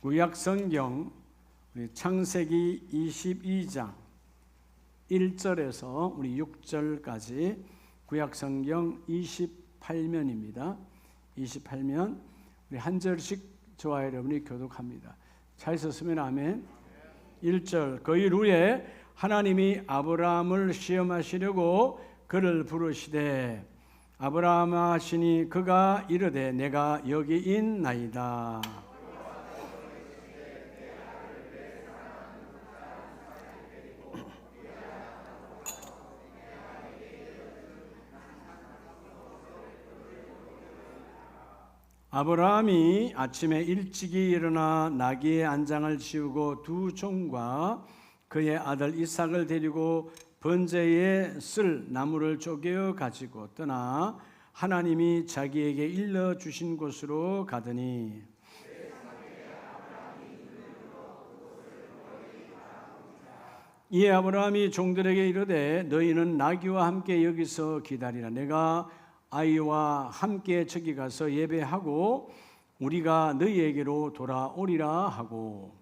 구약성경 창세기 22장 1절에서 우리 6절까지 구약성경 28면입니다. 28면 우리 한 절씩 저와 여러분이 교독합니다. 잘 썼으면 아멘. 1절 그 일 후에 하나님이 아브라함을 시험하시려고 그를 부르시되 아브라함 하시니 그가 이르되 내가 여기 있나이다. 아브라함이 아침에 일찍이 일어나 나귀의 안장을 지우고 두 종과 그의 아들 이삭을 데리고 번제에 쓸 나무를 쪼개어 가지고 떠나 하나님이 자기에게 일러 주신 곳으로 가더니 이에 아브라함이 종들에게 이르되 너희는 나귀와 함께 여기서 기다리라. 내가 아이와 함께 저기 가서 예배하고 우리가 너희에게로 돌아오리라 하고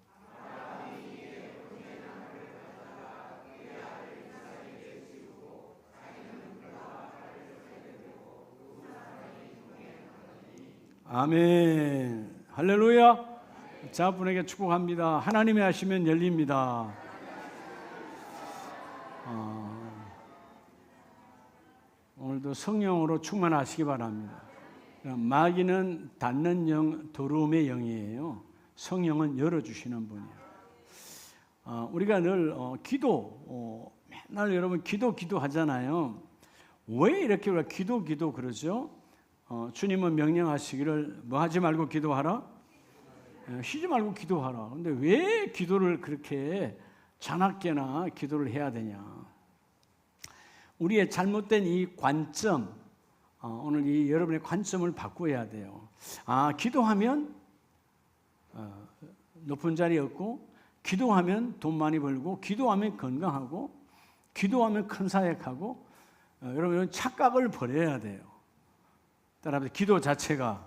아멘. 할렐루야. 자분에게 축복합니다. 하나님이 하시면 열립니다. 오늘도 성령으로 충만하시기 바랍니다. 마귀는 닫는 영, 더러움의 영이에요. 성령은 열어주시는 분이에요. 우리가 늘 맨날 여러분 기도하잖아요. 왜 이렇게 우리가 기도 그러죠? 주님은 명령하시기를 뭐 하지 말고 기도하라? 쉬지 말고 기도하라. 근데 왜 기도를 그렇게 자나깨나 기도를 해야 되냐? 우리의 잘못된 이 관점, 오늘 이 여러분의 관점을 바꿔야 돼요. 기도하면 높은 자리 얻고, 기도하면 돈 많이 벌고, 기도하면 건강하고, 기도하면 큰 사역하고, 여러분 이런 착각을 버려야 돼요. 따라서 기도 자체가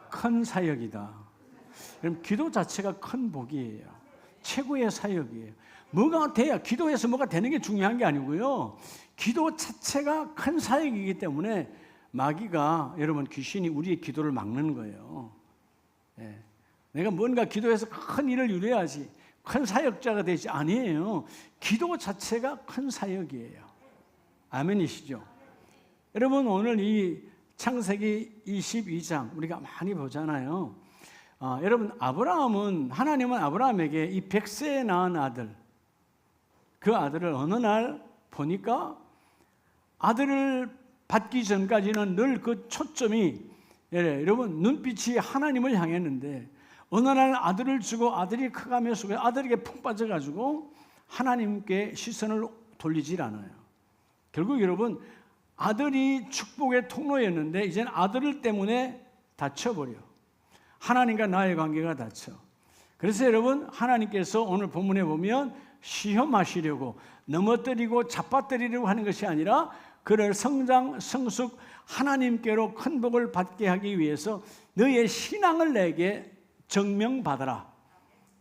큰 사역이다. 여러분 기도 자체가 큰 복이에요. 최고의 사역이에요. 뭐가 돼야 기도해서 뭐가 되는 게 중요한 게 아니고요. 기도 자체가 큰 사역이기 때문에 마귀가 여러분 귀신이 우리의 기도를 막는 거예요. 네. 내가 뭔가 기도해서 큰 일을 이루어야지 큰 사역자가 되지 아니에요. 기도 자체가 큰 사역이에요. 아멘이시죠? 여러분 오늘 이 창세기 22장 우리가 많이 보잖아요. 여러분 하나님은 아브라함에게 이 100세에 낳은 아들, 그 아들을 어느 날 보니까 아들을 받기 전까지는 늘 그 초점이 여러분 눈빛이 하나님을 향했는데 어느 날 아들을 주고 아들이 커가면서 아들에게 푹 빠져가지고 하나님께 시선을 돌리질 않아요. 결국 여러분 아들이 축복의 통로였는데 이제는 아들 때문에 다쳐버려. 하나님과 나의 관계가 닫혀. 그래서 여러분 하나님께서 오늘 본문에 보면 시험하시려고 넘어뜨리고 잡아뜨리려고 하는 것이 아니라 그를 성장 성숙 하나님께로 큰 복을 받게 하기 위해서 너의 신앙을 내게 증명받아라.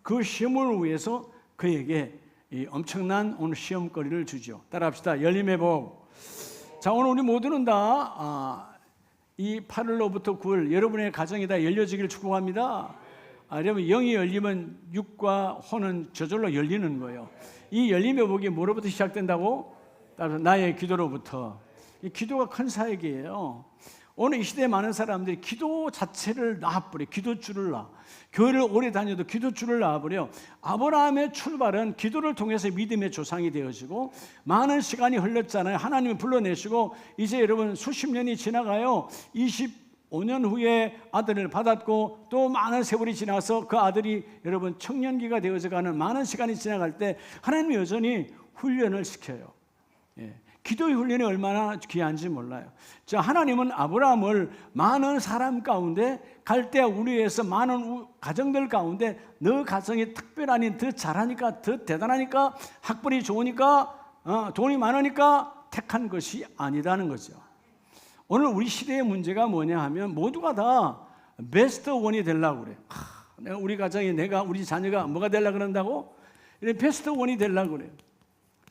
그 시험을 위해서 그에게 이 엄청난 오늘 시험거리를 주죠. 따라합시다. 열림의 복. 자, 오늘 우리 모두는 다 이 8월로부터 9월 여러분의 가정이 다 열려지기를 축복합니다. 여러분 영이 열리면 육과 혼은 저절로 열리는 거예요. 이 열림의 복이 뭐로부터 시작된다고? 따라서 나의 기도로부터. 이 기도가 큰 사역이에요. 오늘 이 시대에 많은 사람들이 기도 자체를 놔버려. 기도줄을 놔. 교회를 오래 다녀도 기도줄을 놔버려. 아브라함의 출발은 기도를 통해서 믿음의 조상이 되어지고 많은 시간이 흘렀잖아요. 하나님이 불러내시고 이제 여러분 수십 년이 지나가요. 25년 후에 아들을 받았고 또 많은 세월이 지나서 그 아들이 여러분 청년기가 되어져가는 많은 시간이 지나갈 때 하나님이 여전히 훈련을 시켜요. 기도의 훈련이 얼마나 귀한지 몰라요. 자, 하나님은 아브라함을 많은 사람 가운데 갈대아 우르에서 많은 가정들 가운데 너 가정이 특별하니 더 잘하니까 더 대단하니까 학벌이 좋으니까 돈이 많으니까 택한 것이 아니라는 거죠. 오늘 우리 시대의 문제가 뭐냐 하면 모두가 다 베스트 원이 되려고 그래. 내가 우리 가정에 우리 자녀가 뭐가 되려고 그런다고? 이런 베스트 원이 되려고 그래요.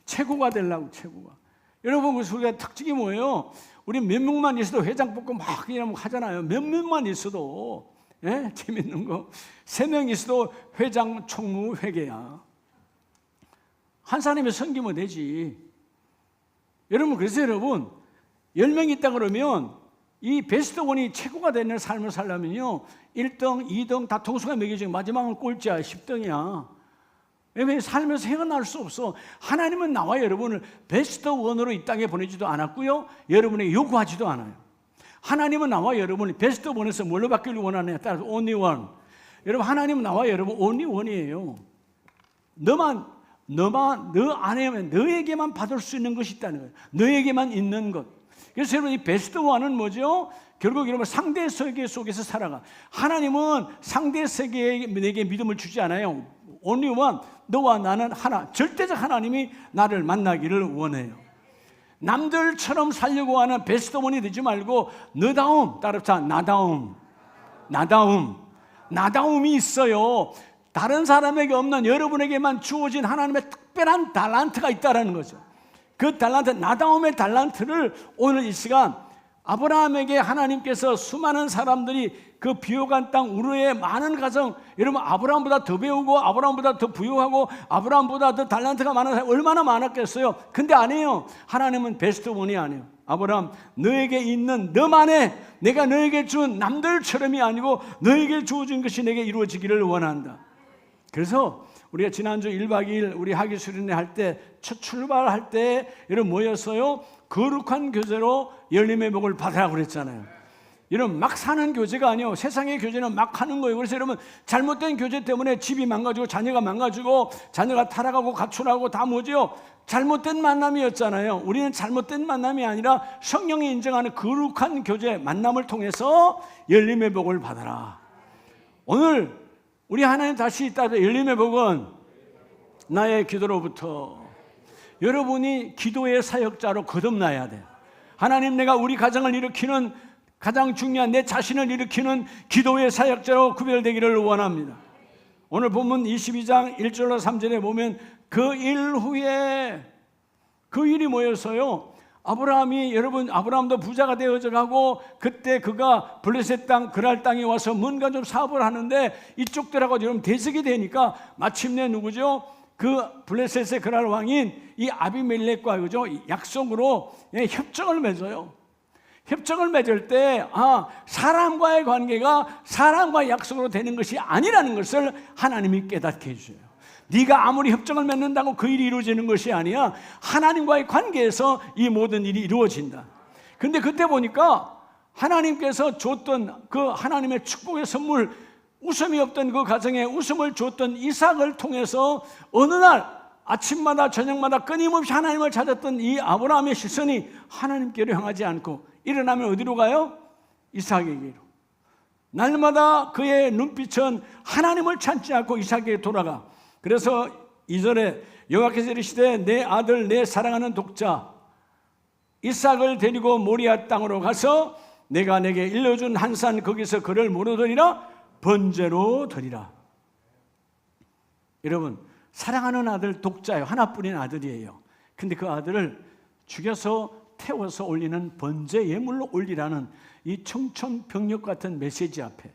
최고가 되려고, 최고가. 여러분, 우리가 특징이 뭐예요? 우리 몇 명만 있어도 회장 뽑고 막 이러면 하잖아요. 몇 명만 있어도. 예? 재밌는 거. 3명 있어도 회장, 총무, 회계야. 한 사람이 섬기면 되지. 여러분, 그래서 여러분, 10명 있다 그러면 이 베스트 원이 최고가 되는 삶을 살려면요, 1등, 2등 다 통수가 매겨지고 마지막은 꼴찌야, 10등이야. 왜냐하면 살면서 헤어날 수 없어. 하나님은 나와 여러분을 베스트 원으로 이 땅에 보내지도 않았고요, 여러분에게 요구하지도 않아요. 하나님은 나와 여러분이 베스트 원에서 뭘로 바뀌길 원하느냐에 따라서 only one. 여러분, 하나님은 나와 여러분 only one이에요. 너 안에 너에게만 받을 수 있는 것이 있다는 거예요. 너에게만 있는 것. 그래서 여러분, 이 베스트 원은 뭐죠? 결국 여러분 상대 세계 속에서 살아가. 하나님은 상대 세계에 내게 믿음을 주지 않아요. only one. 너와 나는 하나. 절대적 하나님이 나를 만나기를 원해요. 남들처럼 살려고 하는 베스트 원이 되지 말고 너다움, 따라합시다. 나다움이 있어요. 다른 사람에게 없는 여러분에게만 주어진 하나님의 특별한 달란트가 있다는 거죠. 그 달란트, 나다움의 달란트를 오늘 이 시간 아브라함에게 하나님께서 수많은 사람들이 그 비옥한 땅 우르의 많은 가정, 여러분 아브라함보다 더 배우고 아브라함보다 더 부유하고 아브라함보다 더 달란트가 많은 사람이 얼마나 많았겠어요. 근데 아니에요. 하나님은 베스트 원이 아니에요. 아브라함, 너에게 있는 너만의, 내가 너에게 준 남들처럼이 아니고 너에게 주어진 것이 내게 이루어지기를 원한다. 그래서 우리가 지난주 1박 2일 우리 학위 수련회 할 때, 첫 출발할 때 여러분 모였어요. 거룩한 교제로 열림의 복을 받으라고 그랬잖아요. 여러분, 막 사는 교제가 아니에요. 세상의 교제는 막 하는 거예요. 그래서 여러분, 잘못된 교제 때문에 집이 망가지고 자녀가 망가지고 자녀가 타락하고 가출하고 다 뭐죠? 잘못된 만남이었잖아요. 우리는 잘못된 만남이 아니라 성령이 인정하는 거룩한 교제 만남을 통해서 열림의 복을 받아라. 오늘 우리 하나님 다시 따져 열림의 복은 나의 기도로부터. 여러분이 기도의 사역자로 거듭나야 돼요. 하나님, 내가 우리 가정을 일으키는 가장 중요한 내 자신을 일으키는 기도의 사역자로 구별되기를 원합니다. 오늘 본문 22장 1절로 3절에 보면 그 일 후에, 그 일이 뭐였어요? 아브라함이, 여러분, 아브라함도 부자가 되어져 가고 그때 그가 블레셋 땅 그랄 땅에 와서 뭔가 좀 사업을 하는데 이쪽들하고 여러분 대적이 되니까 마침내 누구죠? 그 블레셋의 그랄 왕인 이 아비멜렉과 그죠? 약속으로 협정을 맺어요. 협정을 맺을 때 사람과의 관계가 사람과의 약속으로 되는 것이 아니라는 것을 하나님이 깨닫게 해주세요. 네가 아무리 협정을 맺는다고 그 일이 이루어지는 것이 아니야. 하나님과의 관계에서 이 모든 일이 이루어진다. 그런데 그때 보니까 하나님께서 줬던 그 하나님의 축복의 선물, 웃음이 없던 그 가정에 웃음을 줬던 이삭을 통해서 어느 날 아침마다 저녁마다 끊임없이 하나님을 찾았던 이 아브라함의 시선이 하나님께로 향하지 않고 일어나면 어디로 가요? 이삭에게로. 날마다 그의 눈빛은 하나님을 찾지 않고 이삭에게 돌아가. 그래서 2절에 여호와께서 이르시되 내 아들 내 사랑하는 독자 이삭을 데리고 모리아 땅으로 가서 내가 내게 일러준 한 산 거기서 그를 뭐로 드리라? 번제로 드리라. 여러분, 사랑하는 아들 독자예요. 하나뿐인 아들이에요. 근데 그 아들을 죽여서 태워서 올리는 번제 예물로 올리라는 이 청천벽력 같은 메시지 앞에,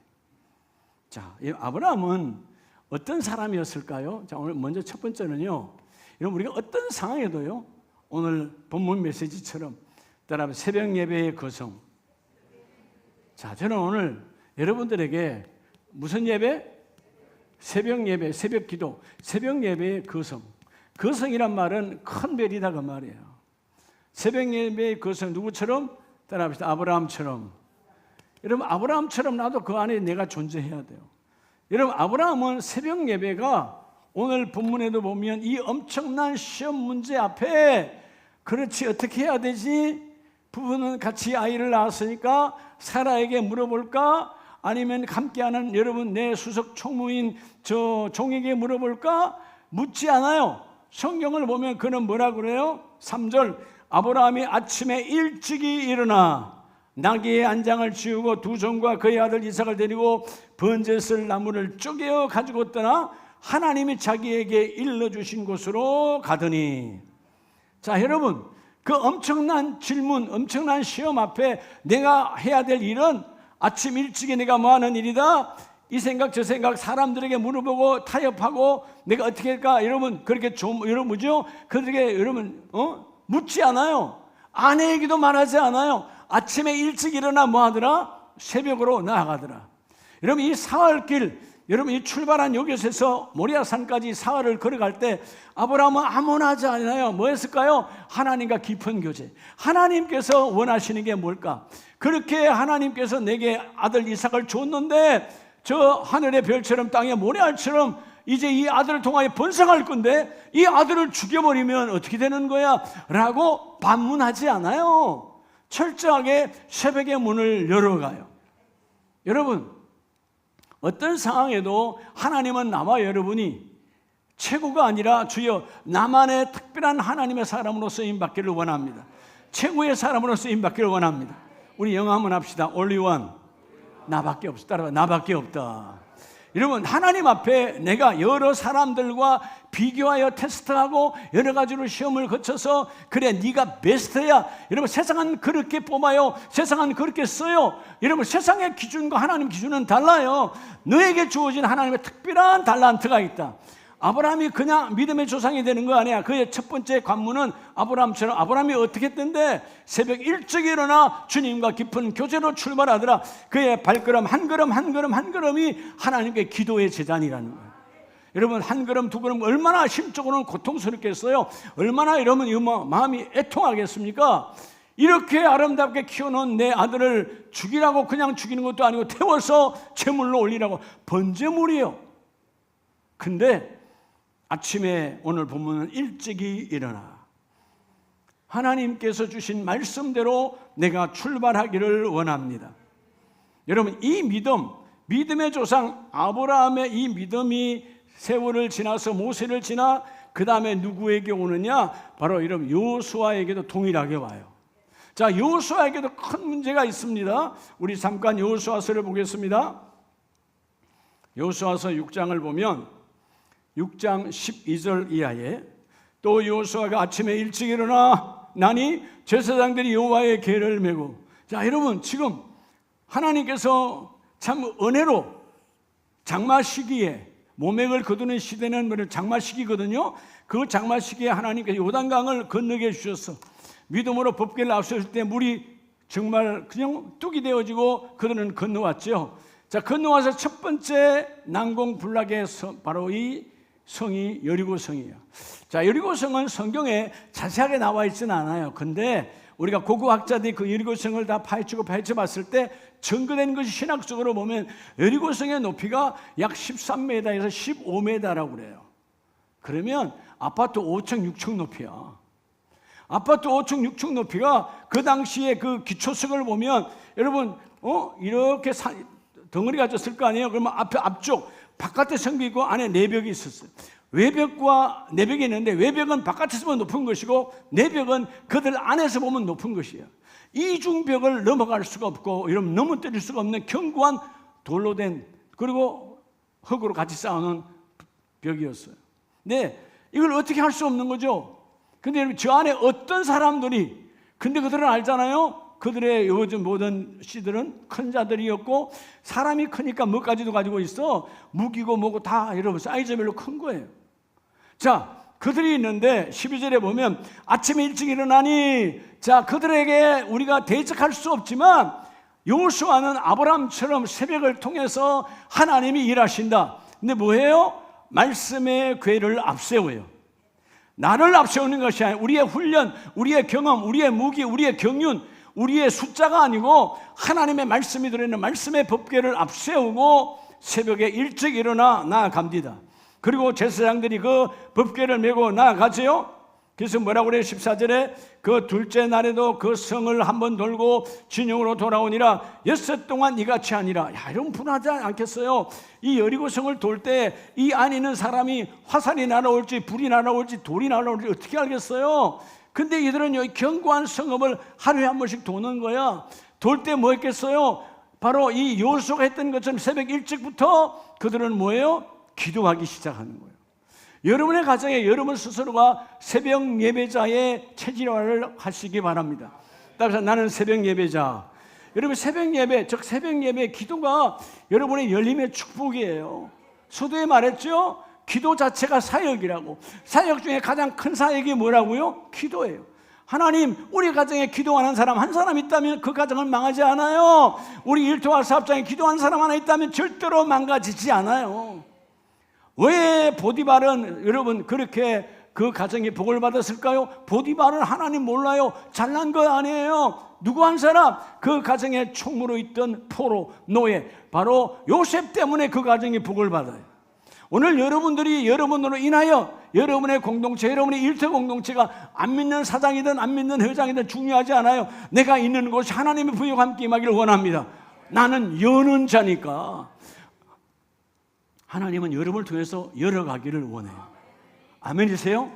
자, 이 아브라함은 어떤 사람이었을까요? 자, 오늘 먼저 첫 번째는요, 여러분, 우리가 어떤 상황에도요, 오늘 본문 메시지처럼 따라 새벽 예배의 거성. 자, 저는 오늘 여러분들에게 무슨 예배? 새벽 예배, 새벽 기도, 새벽 예배의 거성. 거성이란 말은 큰 별이다 그 말이에요. 새벽 예배의 거성, 누구처럼? 따라합시다. 아브라함처럼. 여러분, 아브라함처럼 나도 그 안에 내가 존재해야 돼요. 여러분, 아브라함은 새벽 예배가 오늘 본문에도 보면 이 엄청난 시험 문제 앞에, 그렇지, 어떻게 해야 되지? 부부는 같이 아이를 낳았으니까 사라에게 물어볼까? 아니면 함께하는 여러분 내 수석 총무인 저 종에게 물어볼까? 묻지 않아요. 성경을 보면 그는 뭐라 그래요? 3절, 아브라함이 아침에 일찍이 일어나 나귀의 안장을 지우고 두 종과 그의 아들 이삭을 데리고 번제 쓸 나무를 쪼개어 가지고 떠나 하나님이 자기에게 일러주신 곳으로 가더니. 자, 여러분, 그 엄청난 질문, 엄청난 시험 앞에 내가 해야 될 일은 아침 일찍이 내가 뭐 하는 일이다? 이 생각 저 생각 사람들에게 물어보고 타협하고 내가 어떻게 할까? 여러분 그렇게 여러분 뭐죠? 그들에게 여러분 묻지 않아요. 아내에게도 말하지 않아요. 아침에 일찍 일어나 뭐 하더라? 새벽으로 나아가더라. 여러분 이 사흘길, 여러분 이 출발한 여기에서 모리아산까지 사흘을 걸어갈 때 아브라함은 아무나 하지 않아요. 뭐 했을까요? 하나님과 깊은 교제. 하나님께서 원하시는 게 뭘까? 그렇게 하나님께서 내게 아들 이삭을 줬는데 저 하늘의 별처럼 땅의 모래알처럼 이제 이 아들을 통하여 번성할 건데 이 아들을 죽여버리면 어떻게 되는 거야? 라고 반문하지 않아요. 철저하게 새벽의 문을 열어가요. 여러분 어떤 상황에도 하나님은 나와 여러분이 최고가 아니라 주여 나만의 특별한 하나님의 사람으로 쓰임받기를 원합니다. 최고의 사람으로 쓰임받기를 원합니다. 우리 영어 한번 합시다. Only one. 나밖에 없어. 따라와. 나밖에 없다. 여러분 하나님 앞에 내가 여러 사람들과 비교하여 테스트하고 여러 가지로 시험을 거쳐서 그래 네가 베스트야. 여러분 세상은 그렇게 뽑아요. 세상은 그렇게 써요. 여러분 세상의 기준과 하나님 기준은 달라요. 너에게 주어진 하나님의 특별한 달란트가 있다. 아브라함이 그냥 믿음의 조상이 되는 거 아니야. 그의 첫 번째 관문은 아브라함처럼 아브라함이 어떻게 했던데 새벽 일찍 일어나 주님과 깊은 교제로 출발하더라. 그의 발걸음 한 걸음 한 걸음 한 걸음이 하나님께 기도의 제단이라는 거예요. 여러분 한 걸음 두 걸음 얼마나 심적으로는 고통스럽겠어요. 얼마나 여러분 마음이 애통하겠습니까? 이렇게 아름답게 키워놓은 내 아들을 죽이라고 그냥 죽이는 것도 아니고 태워서 제물로 올리라고 번제물이요. 근데 아침에 오늘 본문은 일찍이 일어나 하나님께서 주신 말씀대로 내가 출발하기를 원합니다. 여러분 이 믿음의 조상 아브라함의 이 믿음이 세월을 지나서 모세를 지나 그 다음에 누구에게 오느냐? 바로 여러분 여호수아에게도 동일하게 와요. 자, 여호수아에게도 큰 문제가 있습니다. 우리 잠깐 여호수아서를 보겠습니다. 여호수아서 6장을 보면 6장 12절 이하에 또 여호수아가 아침에 일찍 일어나니 제사장들이 여호와의 계를 메고. 자, 여러분 지금 하나님께서 참 은혜로 장마 시기에 모맥을 거두는 시대는 장마 시기거든요. 그 장마 시기에 하나님께서 요단강을 건너게 해주셔서 믿음으로 법궤를 앞섰을 때 물이 정말 그냥 뚝이 되어지고 그들은 건너왔죠. 자, 건너와서 첫 번째 난공불락의 바로 이 성이 여리고성이에요. 자, 여리고성은 성경에 자세하게 나와 있지는 않아요. 근데 우리가 고고학자들이 그 여리고성을 다 파헤치고 파헤쳐봤을 때 증거된 것이 신학적으로 보면 여리고성의 높이가 약 13m에서 15m라고 그래요. 그러면 아파트 5층, 6층 높이야. 아파트 5층, 6층 높이가 그 당시에 그 기초석을 보면 여러분 이렇게 덩어리가 졌을 거 아니에요. 그러면 앞쪽 바깥에 성벽이 있고 안에 내벽이 있었어요. 외벽과 내벽이 있는데 외벽은 바깥에서 보면 높은 것이고 내벽은 그들 안에서 보면 높은 것이에요. 이중벽을 넘어갈 수가 없고 이러면 넘어뜨릴 수가 없는 견고한 돌로 된 그리고 흙으로 같이 쌓아놓은 벽이었어요. 근데 이걸 어떻게 할 수 없는 거죠. 근데 여러분 저 안에 어떤 사람들이 근데 그들은 알잖아요. 그들의 요즘 모든 씨들은 큰 자들이었고 사람이 크니까 뭐까지도 가지고 있어. 무기고 뭐고 다 여러분 사이즈별로 큰 거예요. 자, 그들이 있는데 12절에 보면 아침에 일찍 일어나니 자, 그들에게 우리가 대적할 수 없지만 여호수아는 아브라함처럼 새벽을 통해서 하나님이 일하신다. 근데 뭐예요? 말씀의 궤를 앞세워요. 나를 앞세우는 것이 아니라 우리의 훈련, 우리의 경험, 우리의 무기, 우리의 경륜, 우리의 숫자가 아니고 하나님의 말씀이 들어있는 말씀의 법궤를 앞세우고 새벽에 일찍 일어나 나아갑니다. 그리고 제사장들이 그 법궤를 메고 나아가죠. 그래서 뭐라고 그래요? 14절에 그 둘째 날에도 그 성을 한번 돌고 진영으로 돌아오니라. 6일 동안 이같이 하니라. 야, 이런 분하지 않겠어요? 이 여리고성을 돌 때 이 안에 있는 사람이 화살이 날아올지 불이 날아올지 돌이 날아올지 어떻게 알겠어요? 근데 이들은 여기 견고한 성읍을 하루에 한 번씩 도는 거야. 돌 때 뭐 했겠어요? 바로 이 여호수아가 했던 것처럼 새벽 일찍부터 그들은 뭐예요? 기도하기 시작하는 거예요. 여러분의 가정에 여러분 스스로가 새벽 예배자의 체질화를 하시기 바랍니다. 따라서 나는 새벽 예배자. 여러분 새벽 예배, 즉 새벽 예배 기도가 여러분의 열림의 축복이에요. 서두에 말했죠? 기도 자체가 사역이라고. 사역 중에 가장 큰 사역이 뭐라고요? 기도예요. 하나님, 우리 가정에 기도하는 사람 한 사람 있다면 그 가정은 망하지 않아요. 우리 일터와 사업장에 기도하는 사람 하나 있다면 절대로 망가지지 않아요. 왜 보디발은 여러분 그렇게 그 가정이 복을 받았을까요? 보디발은 하나님 몰라요. 잘난 거 아니에요. 누구 한 사람, 그 가정에 총무로 있던 포로, 노예, 바로 요셉 때문에 그 가정이 복을 받아요. 오늘 여러분들이 여러분으로 인하여 여러분의 공동체, 여러분의 일터 공동체가 안 믿는 사장이든 안 믿는 회장이든 중요하지 않아요. 내가 있는 곳이 하나님의 부여가 함께 임하기를 원합니다. 나는 여는 자니까. 하나님은 여러분을 통해서 열어가기를 원해요. 아멘이세요?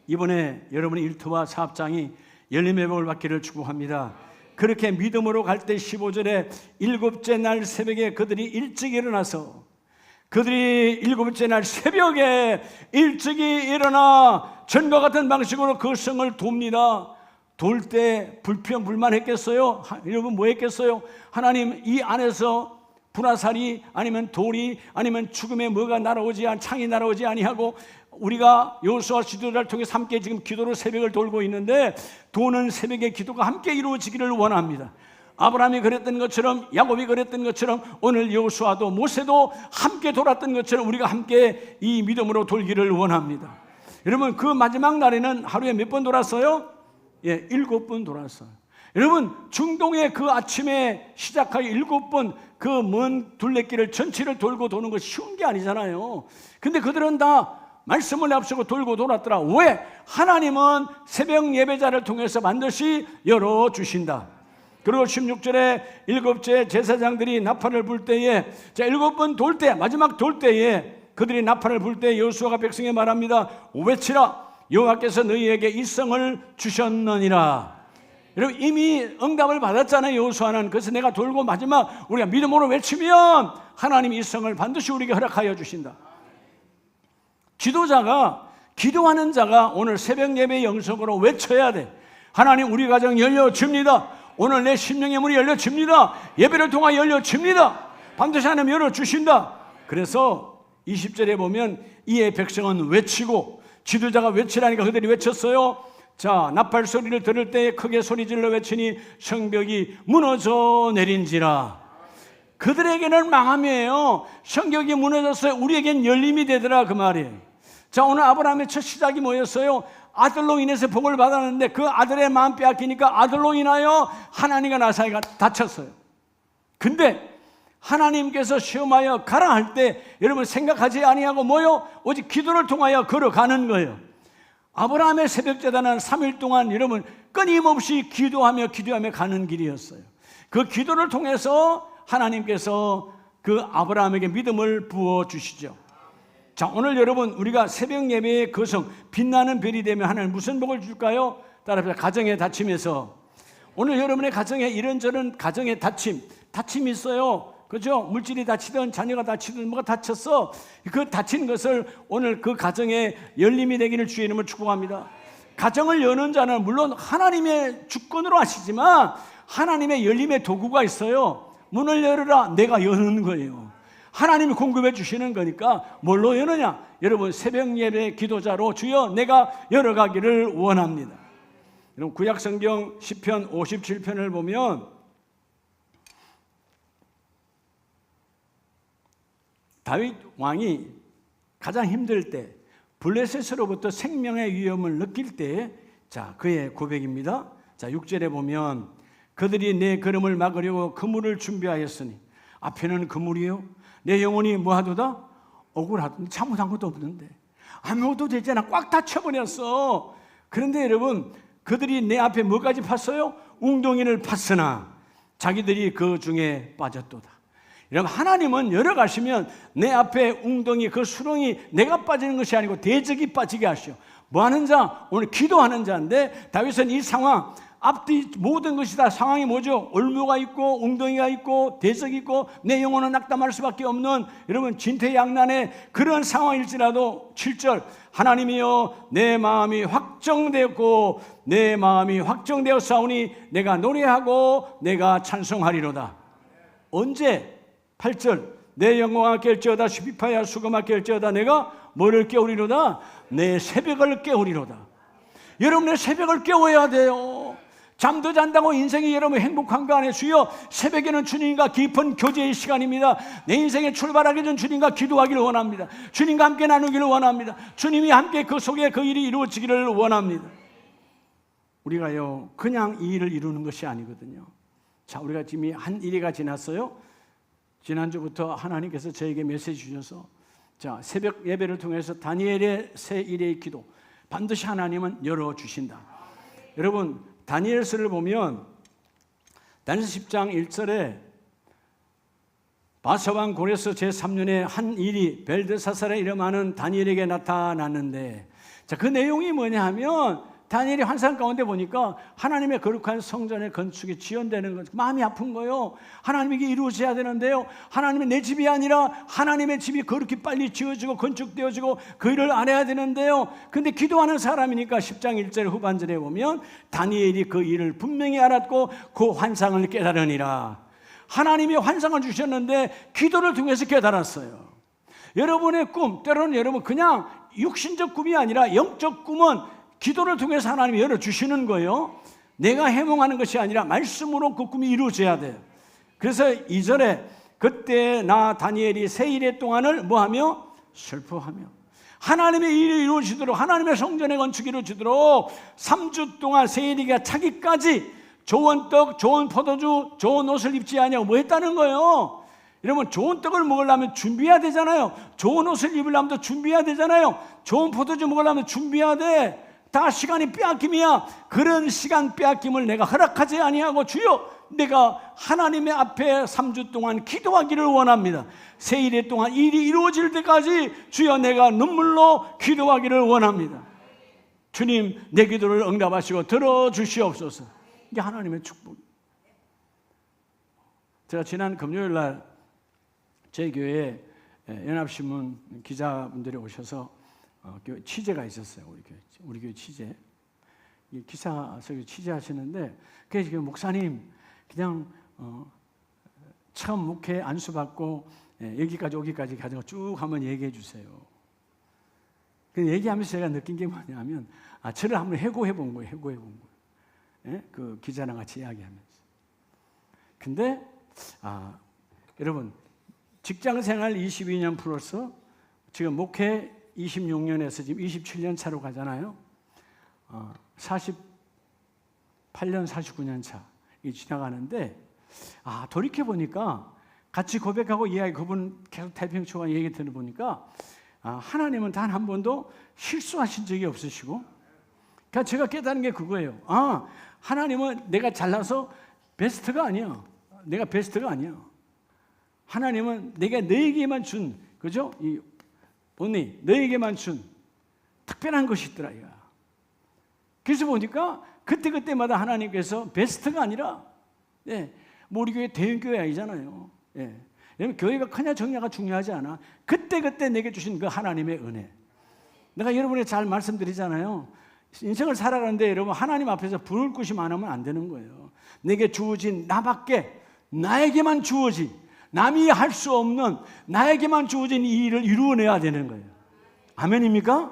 이번에 여러분의 일터와 사업장이 열림의 복을 받기를 축복합니다. 그렇게 믿음으로 갈 때 15절에 일곱째 날 새벽에 그들이 일찍 일어나서 그들이 일곱째 날 새벽에 일찍이 일어나 전과 같은 방식으로 그 성을 돕니다. 돌 때 불평불만했겠어요? 여러분 뭐 했겠어요? 하나님 이 안에서 불화살이 아니면 돌이 아니면 죽음의 뭐가 날아오지 창이 날아오지 아니하고 우리가 여호수아 지도자를 통해 함께 지금 기도로 새벽을 돌고 있는데 도는 새벽의 기도가 함께 이루어지기를 원합니다. 아브라함이 그랬던 것처럼 야곱이 그랬던 것처럼 오늘 여호수아도 모세도 함께 돌았던 것처럼 우리가 함께 이 믿음으로 돌기를 원합니다. 여러분 그 마지막 날에는 하루에 몇 번 돌았어요? 7번 돌았어요. 여러분 중동의 그 아침에 시작하기 7번 그 먼 둘레길을 전체를 돌고 도는 것이 쉬운 게 아니잖아요. 근데 그들은 다 말씀을 앞서고 돌고 돌았더라. 왜? 하나님은 새벽 예배자를 통해서 반드시 열어주신다. 그리고 16절에 일곱째 제사장들이 나팔을 불 때에 7번 돌 때 마지막 돌 때에 그들이 나팔을 불 때 여호수아가 백성에 말합니다. 외치라 여호와께서 너희에게 이 성을 주셨느니라. 여러분 이미 응답을 받았잖아요. 여호수아는. 그래서 내가 돌고 마지막 우리가 믿음으로 외치면 하나님이 이 성을 반드시 우리에게 허락하여 주신다. 지도자가 기도하는 자가 오늘 새벽 예배 영성으로 외쳐야 돼. 하나님 우리 가정 열려줍니다. 오늘 내 심령의 문이 열려줍니다. 예배를 통하여 열려줍니다. 반드시 하나님 열어주신다. 그래서 20절에 보면 이에 백성은 외치고 지도자가 외치라니까 그들이 외쳤어요. 자 나팔 소리를 들을 때 크게 소리질러 외치니 성벽이 무너져 내린지라. 그들에게는 망함이에요. 성벽이 무너졌어요. 우리에겐 열림이 되더라 그 말이에요. 자 오늘 아브라함의 첫 시작이 뭐였어요? 아들로 인해서 복을 받았는데 그 아들의 마음 빼앗기니까 아들로 인하여 하나님과 나 사이가 다쳤어요. 근데 하나님께서 시험하여 가라 할 때 여러분 생각하지 아니하고 뭐요? 오직 기도를 통하여 걸어가는 거예요. 아브라함의 새벽제단은 3일 동안 여러분 끊임없이 기도하며 가는 길이었어요. 그 기도를 통해서 하나님께서 그 아브라함에게 믿음을 부어주시죠. 자 오늘 여러분 우리가 새벽 예배의 거성 빛나는 별이 되면 하나님 무슨 복을 줄까요? 따라서 가정의 다침에서 오늘 여러분의 가정에 이런저런 가정의 다침이 있어요. 그죠? 물질이 다치든 자녀가 다치든 뭐가 다쳤어. 그 다친 것을 오늘 그 가정에 열림이 되기를 주의 이름으로 축복합니다. 가정을 여는 자는 물론 하나님의 주권으로 하시지만 하나님의 열림의 도구가 있어요. 문을 열어라 내가 여는 거예요. 하나님이 공급해 주시는 거니까 뭘로 여느냐? 여러분 새벽 예배 기도자로 주여 내가 열어가기를 원합니다. 여러분 구약성경 시편 57편을 보면 다윗 왕이 가장 힘들 때 블레셋으로부터 생명의 위험을 느낄 때 자 그의 고백입니다. 자 6절에 보면 그들이 내 걸음을 막으려고 그물을 준비하였으니 앞에는 그물이요 내 영혼이 뭐하도다? 억울하던데 잘못한 것도 없는데 아무것도 되지 않아 꽉 닫혀버렸어. 그런데 여러분 그들이 내 앞에 뭐까지 팠어요? 웅덩이를 팠으나 자기들이 그 중에 빠졌도다. 여러분 하나님은 열어가시면 내 앞에 웅덩이 그 수렁이 내가 빠지는 것이 아니고 대적이 빠지게 하시오. 뭐하는 자? 오늘 기도하는 자인데 다윗은 이 상황 앞뒤 모든 것이 다 상황이 뭐죠? 올무가 있고 웅덩이가 있고 대적이 있고 내 영혼은 낙담할 수밖에 없는 여러분 진퇴양난의 그런 상황일지라도 7절 하나님이여 내 마음이 확정되었고 내 마음이 확정되었사오니 내가 노래하고 내가 찬송하리로다. 언제? 8절 내 영광을 깰지어다 수비파야 수금아 깰지어다 내가 뭐를 깨우리로다? 내 새벽을 깨우리로다. 여러분의 새벽을 깨워야 돼요. 잠도 잔다고 인생이 여러분 행복한 거 아니에요. 주여 새벽에는 주님과 깊은 교제의 시간입니다. 내 인생에 출발하기 전 주님과 기도하기를 원합니다. 주님과 함께 나누기를 원합니다. 주님이 함께 그 속에 그 일이 이루어지기를 원합니다. 우리가요 그냥 이 일을 이루는 것이 아니거든요. 자, 우리가 지금 한 일회가 지났어요. 지난주부터 하나님께서 저에게 메시지 주셔서 자, 새벽 예배를 통해서 다니엘의 새 일회의 기도 반드시 하나님은 열어주신다. 여러분 다니엘서를 보면 다니엘서 10장 1절에 바사왕 고레스 제3년에 한 일이 벨드사살의 이름하는 다니엘에게 나타났는데 자, 그 내용이 뭐냐 하면 다니엘이 환상 가운데 보니까 하나님의 거룩한 성전의 건축이 지연되는 것 마음이 아픈 거예요. 하나님이 이게 이루어져야 되는데요 하나님의 내 집이 아니라 하나님의 집이 그렇게 빨리 지어지고 건축되어지고 그 일을 안 해야 되는데요 근데 기도하는 사람이니까 10장 1절 후반절에 보면 다니엘이 그 일을 분명히 알았고 그 환상을 깨달으니라. 하나님이 환상을 주셨는데 기도를 통해서 깨달았어요. 여러분의 꿈 때로는 여러분 그냥 육신적 꿈이 아니라 영적 꿈은 기도를 통해서 하나님이 열어주시는 거예요. 내가 해몽하는 것이 아니라 말씀으로 그 꿈이 이루어져야 돼요. 그래서 2절에 그때 나 다니엘이 새 일회 동안을 뭐하며? 슬퍼하며 하나님의 일이 이루어지도록 하나님의 성전의 건축이 이루어지도록 3주 동안 새 일회가 차기까지 좋은 떡, 좋은 포도주, 좋은 옷을 입지 아니하고 뭐 했다는 거예요. 여러분 좋은 떡을 먹으려면 준비해야 되잖아요. 좋은 옷을 입으려면 준비해야 되잖아요. 좋은 포도주 먹으려면 준비해야 돼. 다 시간이 빼앗김이야. 그런 시간 빼앗김을 내가 허락하지 아니하고 주여 내가 하나님의 앞에 3주 동안 기도하기를 원합니다. 새 일회 동안 일이 이루어질 때까지 주여 내가 눈물로 기도하기를 원합니다. 주님 내 기도를 응답하시고 들어주시옵소서. 이게 하나님의 축복. 제가 지난 금요일 날 제 교회에 연합신문 기자분들이 오셔서 취재가 있었어요. 우리 교회 취재. 기사 취재하시는데 그래서 목사님 그냥 처음 목회 안수받고 여기까지 오기까지 가지고 쭉 한번 얘기해 주세요. 그 얘기하면서 제가 느낀 게 뭐냐면 저를 한번 해고해 본 거예요. 예? 그 기자랑 같이 이야기하면서. 근데 여러분 직장 생활 22년 플러스 지금 목회 26년에서 지금 27년 차로 가잖아요. 48년, 49년 차 지나가는데 돌이켜보니까 같이 고백하고 이야기 그분 계속 태평초간 얘기 들어보니까 하나님은 단 한 번도 실수하신 적이 없으시고 그러니까 제가 깨달은 게 그거예요. 하나님은 내가 잘나서 베스트가 아니야. 내가 베스트가 아니야. 하나님은 내가 너에게만 준 그죠? 이 언니 너에게만 준 특별한 것이 있더라 이거. 그래서 보니까 그때마다 하나님께서 베스트가 아니라 뭐 우리 교회 대형교회 아니잖아요. 여러분 교회가 크냐 적냐가 중요하지 않아. 그때 내게 주신 그 하나님의 은혜. 내가 여러분에게 잘 말씀드리잖아요. 인생을 살아가는데 여러분 하나님 앞에서 불꽃이 많으면 안 되는 거예요. 내게 주어진 나밖에 나에게만 주어진 남이 할 수 없는 나에게만 주어진 이 일을 이루어내야 되는 거예요. 아멘입니까?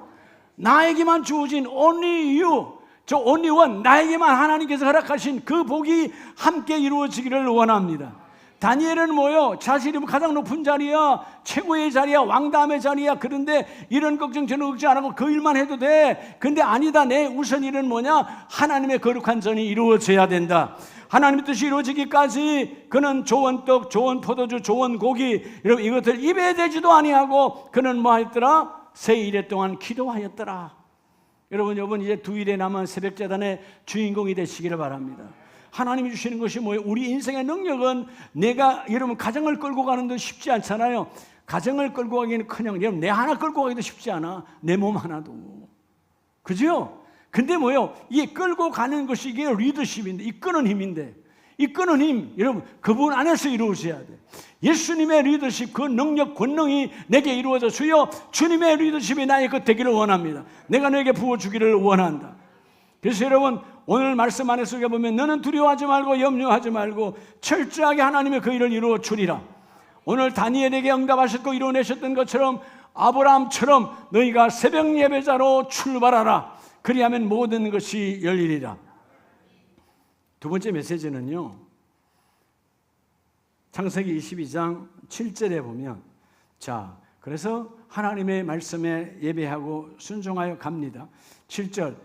나에게만 주어진 only you, 저 only one, 나에게만 하나님께서 허락하신 그 복이 함께 이루어지기를 원합니다. 다니엘은 뭐요? 자신이 가장 높은 자리야, 최고의 자리야, 왕다음의 자리야. 그런데 이런 걱정 저런 걱정 안 하고 그 일만 해도 돼. 근데 아니다. 내 우선 일은 뭐냐? 하나님의 거룩한 전이 이루어져야 된다. 하나님의 뜻이 이루어지기까지 그는 좋은 떡, 좋은 포도주, 좋은 고기 여러분 이것들 입에 대지도 아니하고 그는 뭐 했더라? 새 일회 동안 기도하였더라. 여러분 이번 이제 2일에 남은 새벽제단의 주인공이 되시기를 바랍니다. 하나님이 주시는 것이 뭐예요? 우리 인생의 능력은 내가 여러분 가정을 끌고 가는 데 쉽지 않잖아요. 가정을 끌고 가기는 커녕 여러분 내 하나 끌고 가기도 쉽지 않아. 내 몸 하나도. 그죠? 근데 뭐요? 이게 끌고 가는 것이 이게 리더십인데, 이끄는 힘인데, 이끄는 힘, 여러분 그분 안에서 이루어져야 돼. 예수님의 리더십, 그 능력, 권능이 내게 이루어져 주여 주님의 리더십이 나의 것 되기를 원합니다. 내가 너에게 부어주기를 원한다. 그래서 여러분 오늘 말씀 안에 속에 보면 너는 두려워하지 말고 염려하지 말고 철저하게 하나님의 그 일을 이루어 주리라. 오늘 다니엘에게 응답하셨고 이루어내셨던 것처럼 아브라함처럼 너희가 새벽 예배자로 출발하라. 그리하면 모든 것이 열리리라. 두 번째 메시지는요, 창세기 22장 7절에 보면, 자, 그래서 하나님의 말씀에 예배하고 순종하여 갑니다. 7절,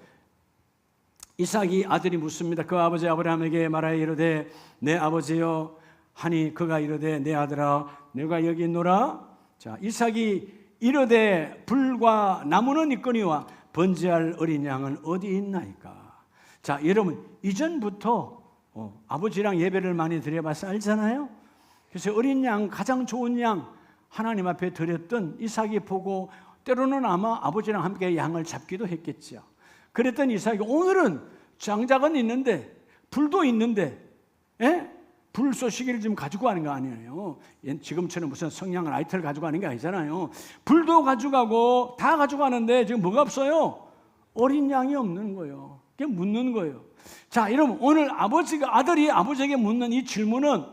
이삭이 아들이 묻습니다. 그 아버지 아브라함에게 말하여 이르되 내 아버지여 하니 그가 이르되 내 아들아 내가 여기 있노라. 자, 이삭이 이르되 불과 나무는 있거니와 번제할 어린 양은 어디 있나이까. 자, 여러분 이전부터 아버지랑 예배를 많이 드려봐서 알잖아요. 그래서 어린 양, 가장 좋은 양 하나님 앞에 드렸던 이삭이 보고 때로는 아마 아버지랑 함께 양을 잡기도 했겠죠. 그랬던 이삭이 오늘은 장작은 있는데 불도 있는데, 불쏘시개를 지금 가지고 가는 거 아니에요. 지금처럼 무슨 성냥 라이터를 가지고 가는 게 아니잖아요. 불도 가져가고 다 가져가는데 지금 뭐가 없어요? 어린 양이 없는 거예요. 그게 묻는 거예요. 자, 여러분 오늘 아들이 아버지에게 묻는 이 질문은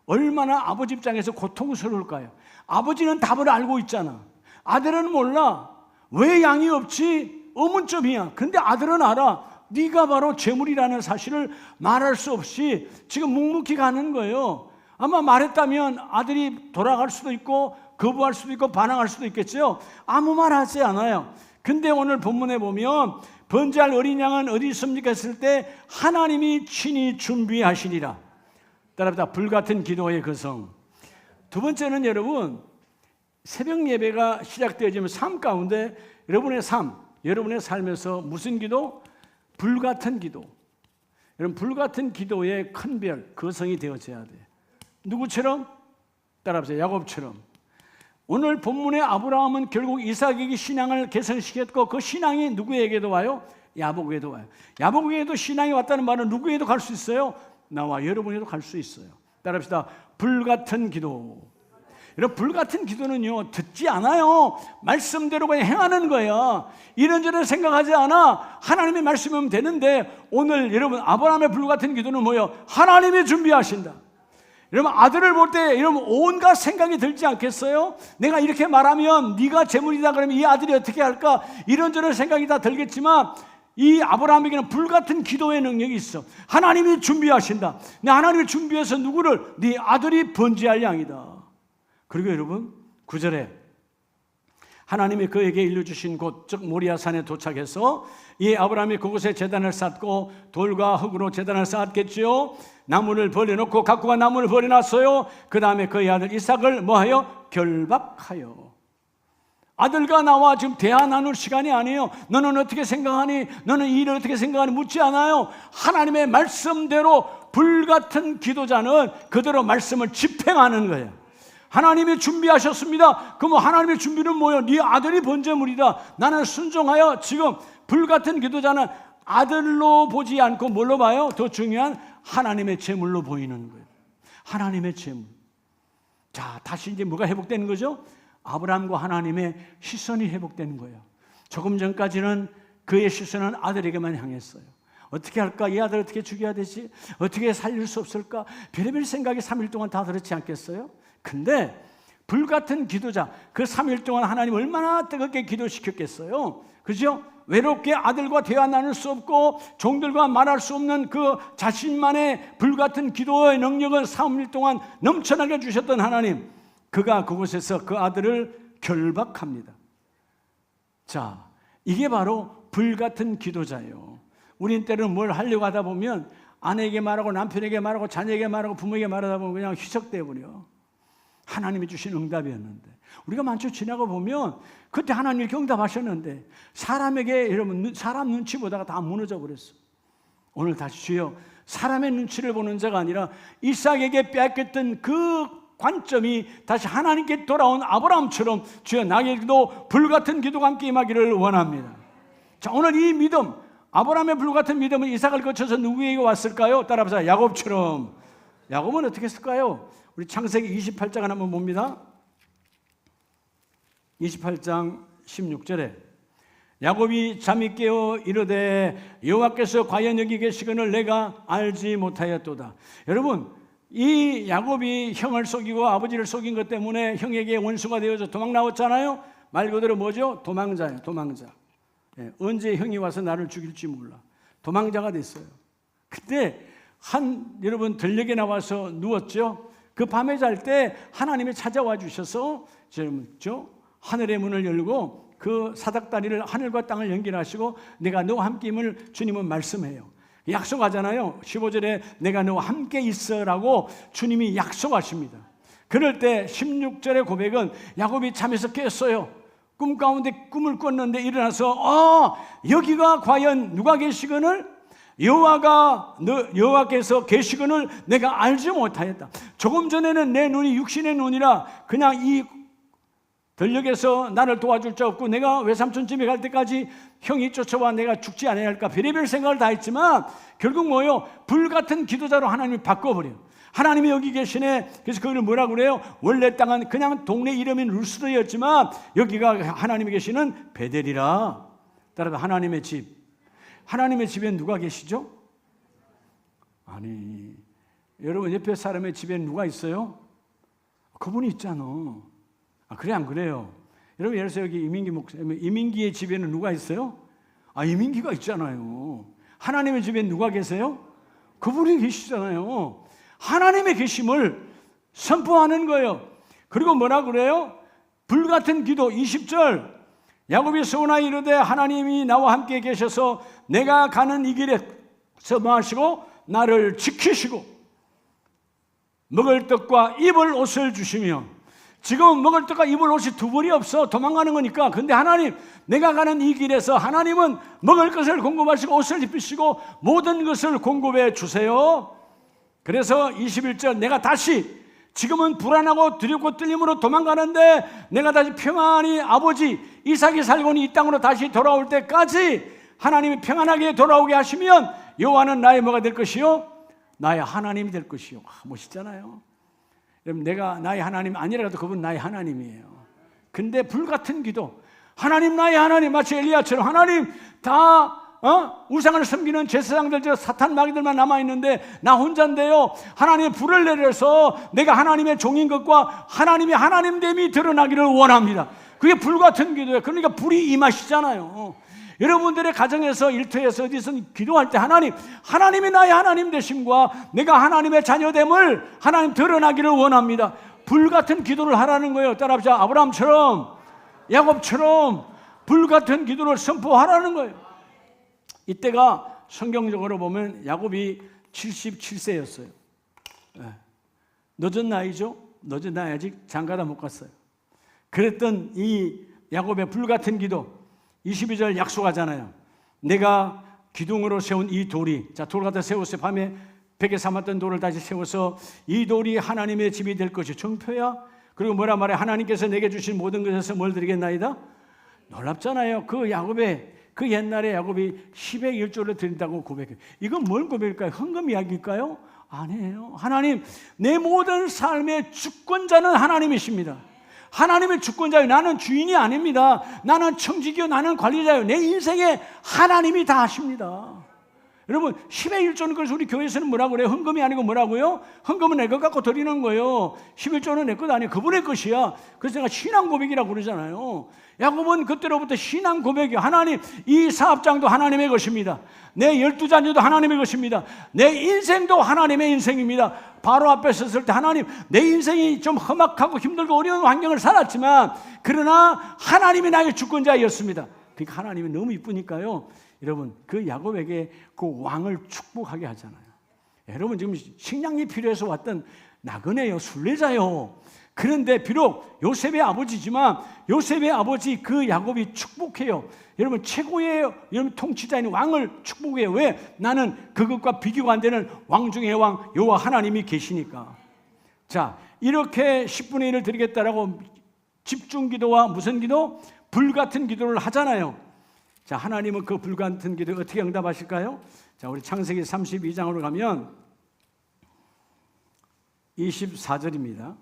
얼마나 아버지 입장에서 고통스러울까요? 아버지는 답을 알고 있잖아. 아들은 몰라. 왜 양이 없지? 의문점이야. 근데 아들은 알아. 네가 바로 재물이라는 사실을 말할 수 없이 지금 묵묵히 가는 거예요. 아마 말했다면 아들이 돌아갈 수도 있고 거부할 수도 있고 반항할 수도 있겠죠. 아무 말 하지 않아요. 근데 오늘 본문에 보면 번제할 어린 양은 어디 있습니까 했을 때 하나님이 친히 준비하시리라. 따라합니다. 불같은 기도의 거성. 두 번째는 여러분 새벽 예배가 시작되어지면 삶 가운데 여러분의 삶, 여러분의 삶에서 무슨 기도? 불같은 기도. 여러분 불같은 기도의 큰 별, 거성이 되어져야 돼. 누구처럼? 따라합시다. 야곱처럼. 오늘 본문의 아브라함은 결국 이삭에게 신앙을 개선시켰고 그 신앙이 누구에게도 와요? 야곱에게도 와요. 야곱에게도 신앙이 왔다는 말은 누구에게도 갈 수 있어요? 나와 여러분에게도 갈 수 있어요. 따라합시다. 불같은 기도. 여러분 불같은 기도는요 듣지 않아요. 말씀대로 그냥 행하는 거예요. 이런저런 생각하지 않아. 하나님의 말씀이면 되는데 오늘 여러분 아브라함의 불같은 기도는 뭐예요? 하나님이 준비하신다. 여러분 아들을 볼 때 여러분 온갖 생각이 들지 않겠어요? 내가 이렇게 말하면 네가 재물이다 그러면 이 아들이 어떻게 할까? 이런저런 생각이 다 들겠지만 이 아브라함에게는 불같은 기도의 능력이 있어. 하나님이 준비하신다. 내 하나님이 준비해서 누구를? 네 아들이 번제할 양이다. 그리고 여러분 9절에 하나님이 그에게 일러주신 곳 즉 모리아산에 도착해서 이 아브라함이 그곳에 제단을 쌓고 돌과 흙으로 제단을 쌓았겠지요. 나무를 버려놓고 각구가 나무를 버려놨어요. 그 다음에 그의 아들 이삭을 뭐하여? 결박하여. 아들과 나와 지금 대화 나눌 시간이 아니에요. 너는 어떻게 생각하니? 너는 이 일을 어떻게 생각하니? 묻지 않아요. 하나님의 말씀대로 불같은 기도자는 그대로 말씀을 집행하는 거예요. 하나님이 준비하셨습니다. 그럼 하나님의 준비는 뭐예요? 네 아들이 번제물이다. 나는 순종하여. 지금 불같은 기도자는 아들로 보지 않고 뭘로 봐요? 더 중요한 하나님의 제물로 보이는 거예요. 하나님의 제물. 자, 다시 이제 뭐가 회복되는 거죠? 아브라함과 하나님의 시선이 회복되는 거예요. 조금 전까지는 그의 시선은 아들에게만 향했어요. 어떻게 할까? 이 아들 어떻게 죽여야 되지? 어떻게 살릴 수 없을까? 별의별 생각이 3일 동안 다 들었지 않겠어요? 근데 불같은 기도자, 그 3일 동안 하나님 얼마나 뜨겁게 기도시켰겠어요? 그죠? 외롭게 아들과 대화 나눌 수 없고 종들과 말할 수 없는 그 자신만의 불같은 기도의 능력을 3일 동안 넘쳐나게 주셨던 하나님, 그가 그곳에서 그 아들을 결박합니다. 자, 이게 바로 불같은 기도자예요. 우린 때로는 뭘 하려고 하다 보면 아내에게 말하고 남편에게 말하고 자녀에게 말하고 부모에게 말하다 보면 그냥 휘적대어 버려. 하나님이 주신 응답이었는데 우리가 많죠. 지나가 보면 그때 하나님이 이렇게 응답하셨는데 사람에게 여러분 사람 눈치 보다가 다 무너져 버렸어. 오늘 다시 주여 사람의 눈치를 보는 자가 아니라 이삭에게 빼앗겼던 그 관점이 다시 하나님께 돌아온 아브라함처럼 주여 나에게도 불같은 기도가 함께 임하기를 원합니다. 자, 오늘 이 믿음 아브라함의 불같은 믿음은 이삭을 거쳐서 누구에게 왔을까요? 따라합시다. 야곱처럼. 야곱은 어떻게 했을까요? 우리 창세기 28장을 한번 봅니다. 28장 16절에 야곱이 잠이 깨어 이르되 여호와께서 과연 여기 계시거늘 내가 알지 못하였도다. 여러분, 이 야곱이 형을 속이고 아버지를 속인 것 때문에 형에게 원수가 되어서 도망 나왔잖아요. 말 그대로 뭐죠? 도망자예요. 도망자. 언제 형이 와서 나를 죽일지 몰라. 도망자가 됐어요. 그때 여러분 들녘에 나와서 누웠죠. 그 밤에 잘 때 하나님이 찾아와 주셔서 하늘의 문을 열고 그 사닥다리를 하늘과 땅을 연결하시고 내가 너와 함께임을 주님은 말씀해요. 약속하잖아요. 15절에 내가 너와 함께 있어라고 주님이 약속하십니다. 그럴 때 16절의 고백은 야곱이 잠에서 깼어요. 꿈 가운데 꿈을 꿨는데 일어나서 여기가 과연 누가 계시거늘 여호와께서 계시거늘 내가 알지 못하였다. 조금 전에는 내 눈이 육신의 눈이라 그냥 이 들녘에서 나를 도와줄 자 없고 내가 외삼촌 집에 갈 때까지 형이 쫓아와 내가 죽지 않아야 할까 별의별 생각을 다 했지만 결국 뭐예요? 불같은 기도자로 하나님이 바꿔버려요. 하나님이 여기 계시네. 그래서 그걸 뭐라고 그래요? 원래 땅은 그냥 동네 이름인 루스더였지만 여기가 하나님이 계시는 베델이라. 따라서 하나님의 집. 하나님의 집에 누가 계시죠? 아니, 여러분 옆에 사람의 집에 누가 있어요? 그분이 있잖아. 그래 안 그래요? 여러분 예를 들어서 여기 이민기의 집에는 누가 있어요? 이민기가 있잖아요. 하나님의 집에 누가 계세요? 그분이 계시잖아요. 하나님의 계심을 선포하는 거예요. 그리고 뭐라 그래요? 불같은 기도 20절 야곱이 서원하여 이르되 하나님이 나와 함께 계셔서 내가 가는 이 길에서 마시고 나를 지키시고 먹을 떡과 입을 옷을 주시며 지금 먹을 떡과 입을 옷이 두 벌이 없어 도망가는 거니까. 근데 하나님 내가 가는 이 길에서 하나님은 먹을 것을 공급하시고 옷을 입히시고 모든 것을 공급해 주세요. 그래서 21절 내가 다시 지금은 불안하고 두렵고 떨림으로 도망가는데 내가 다시 평안히 아버지 이삭이 살고는 이 땅으로 다시 돌아올 때까지 하나님이 평안하게 돌아오게 하시면 여호와는 나의 뭐가 될 것이요? 나의 하나님이 될 것이요. 멋있잖아요. 여러분 내가 나의 하나님 아니라도 그분 나의 하나님이에요. 근데 불같은 기도 하나님 나의 하나님 마치 엘리야처럼 하나님 다 우상을 섬기는 제사장들 저 사탄 마귀들만 남아있는데 나 혼자인데요. 하나님의 불을 내려서 내가 하나님의 종인 것과 하나님의 하나님됨이 드러나기를 원합니다. 그게 불같은 기도예요. 그러니까 불이 임하시잖아요. 여러분들의 가정에서 일터에서 어디서 기도할 때 하나님이 나의 하나님 되심과 내가 하나님의 자녀됨을 하나님 드러나기를 원합니다. 불같은 기도를 하라는 거예요. 따라합시다. 아브라함처럼 야곱처럼 불같은 기도를 선포하라는 거예요. 이때가 성경적으로 보면 야곱이 77세였어요. 늦은 나이죠. 늦은 나이 아직 장가다 못 갔어요. 그랬던 이 야곱의 불같은 기도 22절 약속하잖아요. 내가 기둥으로 세운 이 돌이 돌 갖다 세웠어요. 밤에 벽에 삼았던 돌을 다시 세워서 이 돌이 하나님의 집이 될 것이 정표야. 그리고 뭐라 말해? 하나님께서 내게 주신 모든 것에서 뭘 드리겠나이다? 놀랍잖아요. 그 야곱의 그 옛날에 야곱이 10의 1조를 드린다고 고백해요. 이건 뭘 고백일까요? 헌금 이야기일까요? 아니에요. 하나님 내 모든 삶의 주권자는 하나님이십니다. 하나님의 주권자예요. 나는 주인이 아닙니다. 나는 청지기요, 나는 관리자예요. 내 인생에 하나님이 다 하십니다. 여러분 10의 1조는 그래서 우리 교회에서는 뭐라고 그래요? 헌금이 아니고 뭐라고요? 헌금은 내 것 갖고 드리는 거예요. 11조는 내 것 아니에요. 그분의 것이야. 그래서 내가 신앙 고백이라고 그러잖아요. 야곱은 그때로부터 신앙 고백이요. 하나님 이 사업장도 하나님의 것입니다. 내 12자녀도 하나님의 것입니다. 내 인생도 하나님의 인생입니다. 바로 앞에 섰을 때 하나님 내 인생이 좀 험악하고 힘들고 어려운 환경을 살았지만 그러나 하나님이 나의 주권자였습니다. 그러니까 하나님이 너무 이쁘니까요. 여러분 그 야곱에게 그 왕을 축복하게 하잖아요. 여러분 지금 식량이 필요해서 왔던 나그네요. 순례자요. 그런데 비록 요셉의 아버지지만 요셉의 아버지 그 야곱이 축복해요. 여러분 최고의 여러분 통치자인 왕을 축복해요. 왜? 나는 그것과 비교가 안 되는 왕 중의 왕 여호와 하나님이 계시니까. 자 이렇게 10분의 1을 드리겠다라고 집중기도와 무슨 기도? 불같은 기도를 하잖아요. 자, 하나님은 그 불같은 기도에 어떻게 응답하실까요? 자, 우리 창세기 32장으로 가면 24절입니다.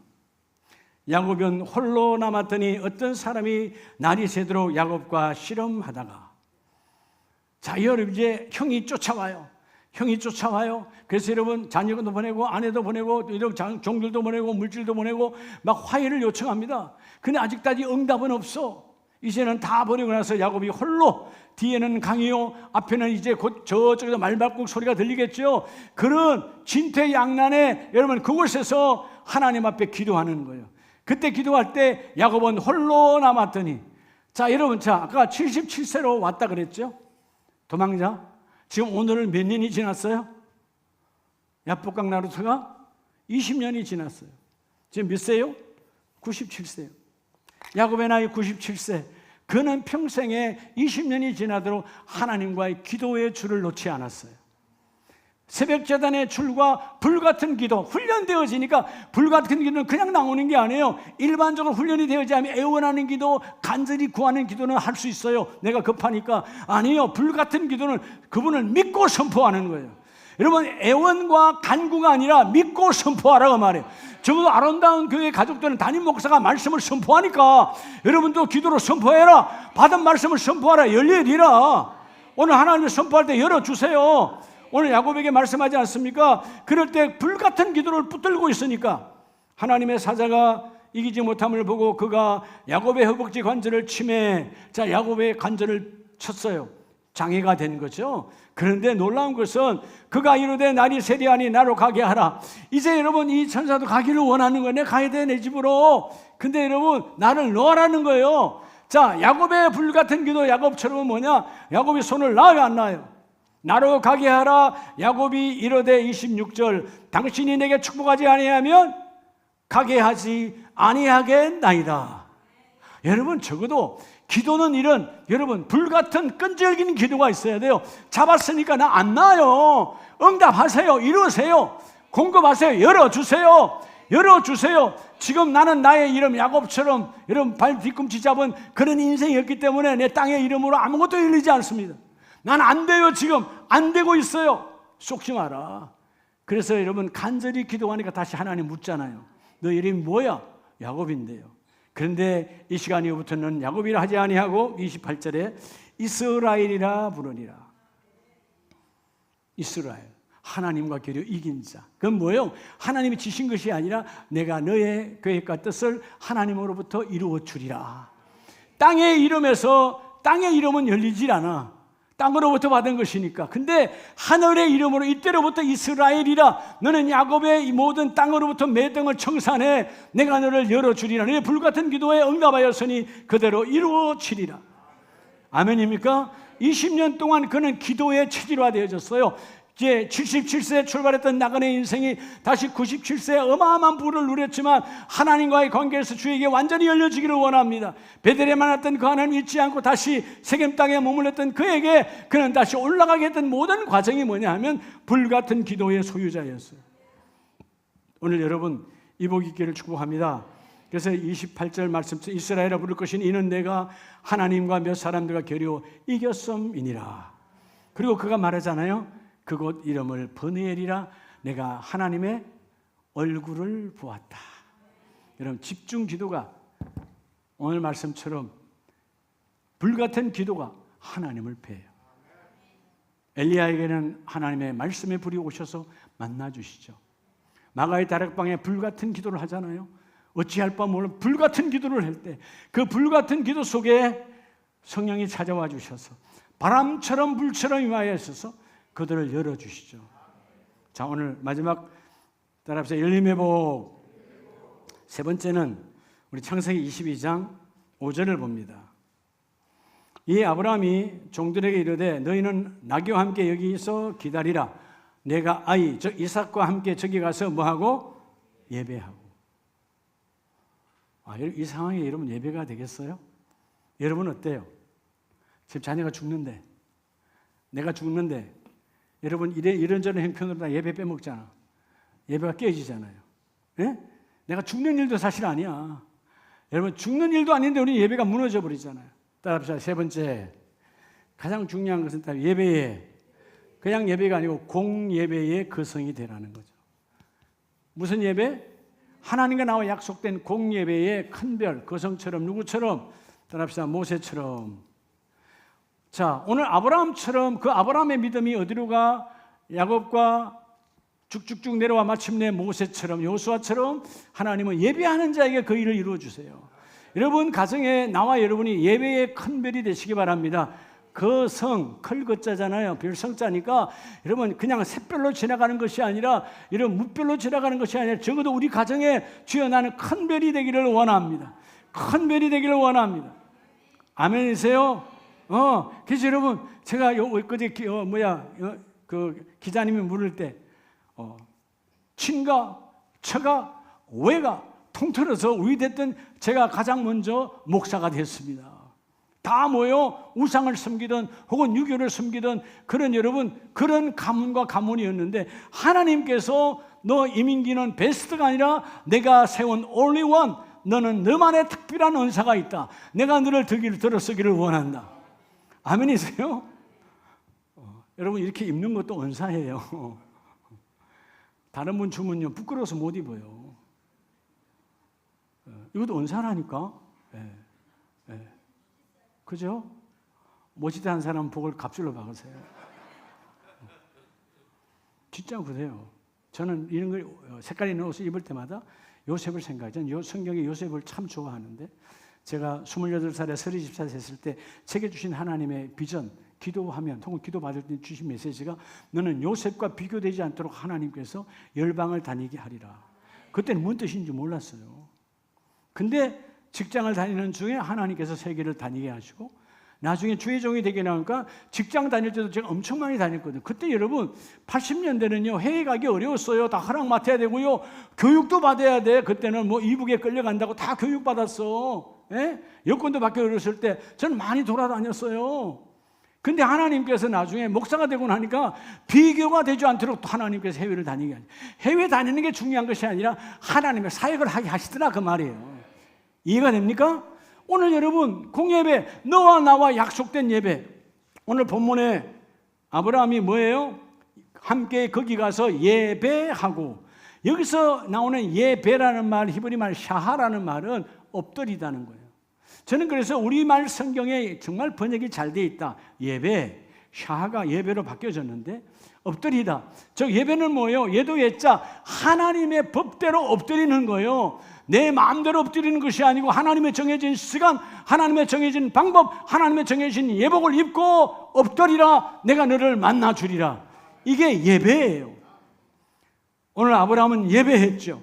야곱은 홀로 남았더니 어떤 사람이 날이 새도록 야곱과 씨름하다가, 자, 여러분 이제 형이 쫓아와요. 그래서 여러분 자녀도 보내고 아내도 보내고 이런 종들도 보내고 물질도 보내고 막 화해를 요청합니다. 근데 아직까지 응답은 없어. 이제는 다 버리고 나서 야곱이 홀로, 뒤에는 강이요 앞에는 이제 곧 저쪽에서 말발굽 소리가 들리겠죠. 그런 진퇴양난에 여러분 그곳에서 하나님 앞에 기도하는 거예요. 그때 기도할 때 야곱은 홀로 남았더니, 자 여러분, 자 아까 77세로 왔다 그랬죠. 도망자. 지금 오늘은 몇 년이 지났어요? 야복강 나루터가 20년이 지났어요. 지금 몇 세요? 97세요. 야곱의 나이 97세. 그는 평생에 20년이 지나도록 하나님과의 기도의 줄을 놓지 않았어요. 새벽재단의 줄과 불같은 기도, 훈련되어지니까 불같은 기도는 그냥 나오는 게 아니에요. 일반적으로 훈련이 되어지 않으면 애원하는 기도, 간절히 구하는 기도는 할 수 있어요. 내가 급하니까. 아니요, 불같은 기도는 그분을 믿고 선포하는 거예요. 여러분, 애원과 간구가 아니라 믿고 선포하라고 말해요. 적어도 아름다운 교회 가족들은 담임 목사가 말씀을 선포하니까 여러분도 기도로 선포해라. 받은 말씀을 선포하라. 열려리라. 오늘 하나님을 선포할 때 열어주세요. 오늘 야곱에게 말씀하지 않습니까? 그럴 때 불같은 기도를 붙들고 있으니까 하나님의 사자가 이기지 못함을 보고 그가 야곱의 허벅지 관절을 치매, 자 야곱의 관절을 쳤어요. 장애가 된 거죠. 그런데 놀라운 것은 그가 이르되 날이 세리하니 나로 가게 하라. 이제 여러분 이 천사도 가기를 원하는 거예요. 내가 가야 돼, 내 집으로. 근데 여러분 나를 넣으라는 거예요. 자, 야곱의 불같은 기도, 야곱처럼 뭐냐? 야곱이 손을 놔요, 안 놔요? 나로 가게 하라. 야곱이 이르되 26절 당신이 내게 축복하지 아니하면 가게 하지 아니하겠나이다. 여러분 적어도 기도는 이런, 여러분 불같은 끈질긴 기도가 있어야 돼요. 잡았으니까 나 안 나요. 응답하세요. 이루세요. 공급하세요. 열어주세요. 지금 나는 나의 이름 야곱처럼 여러분 발 뒤꿈치 잡은 그런 인생이었기 때문에 내 땅의 이름으로 아무것도 열리지 않습니다. 난 안 돼요. 지금 안 되고 있어요. 속지 마라. 그래서 여러분 간절히 기도하니까 다시 하나님 묻잖아요. 너 이름이 뭐야? 야곱인데요. 그런데 이 시간 이후부터는 야곱이라 하지 아니하고 28절에 이스라엘이라 부르니라. 이스라엘, 하나님과 교류 이긴 자. 그건 뭐예요? 하나님이 지신 것이 아니라 내가 너의 계획과 뜻을 하나님으로부터 이루어 주리라. 땅의 이름에서, 땅의 이름은 열리질 않아. 땅으로부터 받은 것이니까. 근데 하늘의 이름으로 이때로부터 이스라엘이라. 너는 야곱의 이 모든 땅으로부터 매 땅을 청산해 내가 너를 열어주리라. 너의 불같은 기도에 응답하였으니 그대로 이루어지리라. 아멘입니까? 20년 동안 그는 기도의 체질화되어졌어요. 이제 77세에 출발했던 나그네 인생이 다시 97세에 어마어마한 부를 누렸지만 하나님과의 관계에서 주에게 완전히 열려지기를 원합니다. 베델에 만났던 그 하나님 잊지 않고 다시 세겜 땅에 머물렀던 그에게 그는 다시 올라가게 했던 모든 과정이 뭐냐 하면 불같은 기도의 소유자였어요. 오늘 여러분 이 복이 있기를 축복합니다. 그래서 28절 말씀, 이스라엘아 부를 것이니 이는 내가 하나님과 몇 사람들과 겨루 이겼음이니라. 그리고 그가 말하잖아요. 그곳 이름을 브니엘이라. 내가 하나님의 얼굴을 보았다. 여러분 집중 기도가 오늘 말씀처럼 불같은 기도가 하나님을 뵈요. 엘리야에게는 하나님의 말씀의 불이 오셔서 만나주시죠. 마가의 다락방에 불같은 기도를 하잖아요. 어찌할 바 몰라 불같은 기도를 할 때 그 불같은 기도 속에 성령이 찾아와 주셔서 바람처럼 불처럼 임하여 있어서 그들을 열어주시죠. 자, 오늘 마지막 따라합시다. 열림의 복. 세 번째는 우리 창세기 22장 5절을 봅니다. 이 아브라함이 종들에게 이르되 너희는 나귀와 함께 여기서 기다리라. 내가 아이 즉 이삭과 함께 저기 가서 뭐하고? 예배하고. 이 상황에 여러분 예배가 되겠어요? 여러분 어때요? 지금 자녀가 죽는데, 내가 죽는데 여러분 이런저런 형편으로 다 예배 빼먹잖아. 예배가 깨지잖아요. 예? 내가 죽는 일도 사실 아니야. 여러분 죽는 일도 아닌데 우리 예배가 무너져 버리잖아요. 따라합시다. 세 번째, 가장 중요한 것은 다 예배에, 그냥 예배가 아니고 공예배의 거성이 되라는 거죠. 무슨 예배? 하나님과 나와 약속된 공예배의 큰별, 거성처럼, 누구처럼? 따라합시다. 모세처럼. 자, 오늘 아브라함처럼 그 아브라함의 믿음이 어디로 가? 야곱과 쭉쭉쭉 내려와 마침내 모세처럼, 여호수아처럼 하나님은 예배하는 자에게 그 일을 이루어 주세요. 여러분 가정에 나와 여러분이 예배의 큰 별이 되시기 바랍니다. 그 성, 클거자잖아요. 별성자니까 여러분 그냥 샛별로 지나가는 것이 아니라 이런 무별로 지나가는 것이 아니라 적어도 우리 가정에 주여 나는 큰 별이 되기를 원합니다. 큰 별이 되기를 원합니다. 아멘이세요? 그래서 여러분 제가 엊그제 그 기자님이 물을 때 친가, 처가, 외가 통틀어서 우리됐던 제가 가장 먼저 목사가 됐습니다. 다 모여 우상을 섬기던 혹은 유교를 섬기던 그런 여러분 그런 가문과 가문이었는데 하나님께서 너 이민기는 베스트가 아니라 내가 세운 only one, 너는 너만의 특별한 은사가 있다. 내가 너를 들어쓰기를 원한다. 아멘이세요? 여러분 이렇게 입는 것도 은사예요. 다른 분 주면요 부끄러워서 못 입어요. 이것도 은사라니까. 그죠? 멋지다 한 사람은 복을 값줄로 박으세요. 진짜 그래요. 저는 이런 걸 색깔 있는 옷을 입을 때마다 요셉을 생각하죠. 성경에 요셉을 참 좋아하는데 제가 28살에 30살 됐을 때 제게 주신 하나님의 비전, 기도하면 혹은 기도받을 때 주신 메시지가 너는 요셉과 비교되지 않도록 하나님께서 열방을 다니게 하리라. 그때는 뭔 뜻인지 몰랐어요. 근데 직장을 다니는 중에 하나님께서 세계를 다니게 하시고 나중에 주의 종이 되게 나오니까 직장 다닐 때도 제가 엄청 많이 다녔거든요. 그때 여러분 80년대는요 해외 가기 어려웠어요. 다 허락 맡아야 되고요. 교육도 받아야 돼. 그때는 뭐 이북에 끌려간다고 다 교육받았어. 여권도 받기 어려웠을 때 저는 많이 돌아다녔어요. 근데 하나님께서 나중에 목사가 되고 나니까 비교가 되지 않도록 또 하나님께서 해외를 다니게 하죠. 해외 다니는 게 중요한 것이 아니라 하나님의 사역을 하게 하시더라 그 말이에요. 이해가 됩니까? 오늘 여러분 공예배, 너와 나와 약속된 예배. 오늘 본문에 아브라함이 뭐예요? 함께 거기 가서 예배하고, 여기서 나오는 예배라는 말, 히브리 말 샤하라는 말은 엎드리다는 거예요. 저는 그래서 우리말 성경에 정말 번역이 잘 돼 있다. 예배, 샤하가 예배로 바뀌어졌는데 엎드리다. 저 예배는 뭐예요? 예도 예자, 하나님의 법대로 엎드리는 거예요. 내 마음대로 엎드리는 것이 아니고 하나님의 정해진 시간, 하나님의 정해진 방법, 하나님의 정해진 예복을 입고 엎드리라. 내가 너를 만나 주리라. 이게 예배예요. 오늘 아브라함은 예배했죠.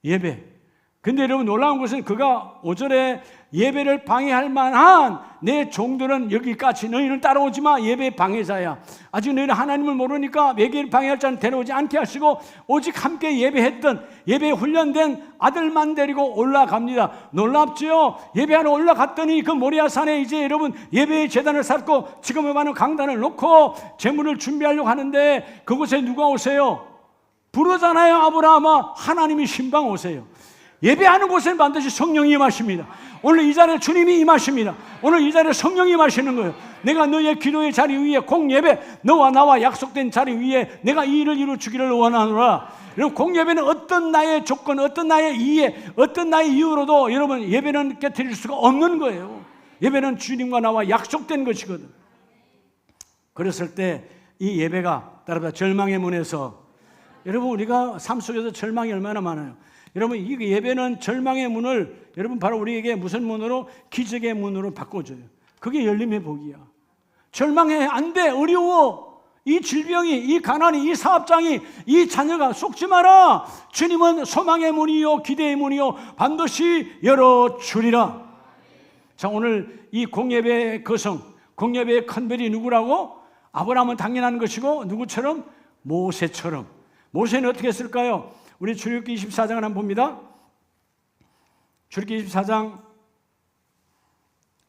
예배. 근데 여러분 놀라운 것은 그가 5절에 예배를 방해할 만한 내 종들은 여기까지, 너희는 따라오지 마. 예배 방해자야. 아직 너희는 하나님을 모르니까 예배를 방해할 자는 데려오지 않게 하시고 오직 함께 예배했던, 예배에 훈련된 아들만 데리고 올라갑니다. 놀랍지요? 예배하러 올라갔더니 그 모리아산에 이제 여러분 예배의 제단을 쌓고 지금의 많은 강단을 놓고 제물을 준비하려고 하는데 그곳에 누가 오세요? 부르잖아요. 아브라함아, 하나님이 신방 오세요. 예배하는 곳에 반드시 성령이 임하십니다. 오늘 이 자리에 주님이 임하십니다. 오늘 이 자리에 성령이 임하시는 거예요. 내가 너의 기도의 자리 위에 공예배, 너와 나와 약속된 자리 위에 내가 이 일을 이루어주기를 원하노라. 여러분 공예배는 어떤 나의 조건, 어떤 나의 이해, 어떤 나의 이유로도 여러분 예배는 깨트릴 수가 없는 거예요. 예배는 주님과 나와 약속된 것이거든. 그랬을 때 이 예배가 따라서 절망의 문에서, 여러분 우리가 삶 속에서 절망이 얼마나 많아요. 여러분 이 예배는 절망의 문을 여러분 바로 우리에게 무슨 문으로? 기적의 문으로 바꿔줘요. 그게 열림의 복이야. 절망해, 안 돼, 어려워. 이 질병이, 이 가난이, 이 사업장이, 이 자녀가 속지 마라. 주님은 소망의 문이요 기대의 문이요 반드시 열어주리라. 자, 오늘 이 공예배의 거성, 공예배의 큰별이 누구라고? 아브라함은 당연한 것이고 누구처럼? 모세처럼. 모세는 어떻게 했을까요? 우리 출애굽기 24장을 한번 봅니다. 출애굽기 24장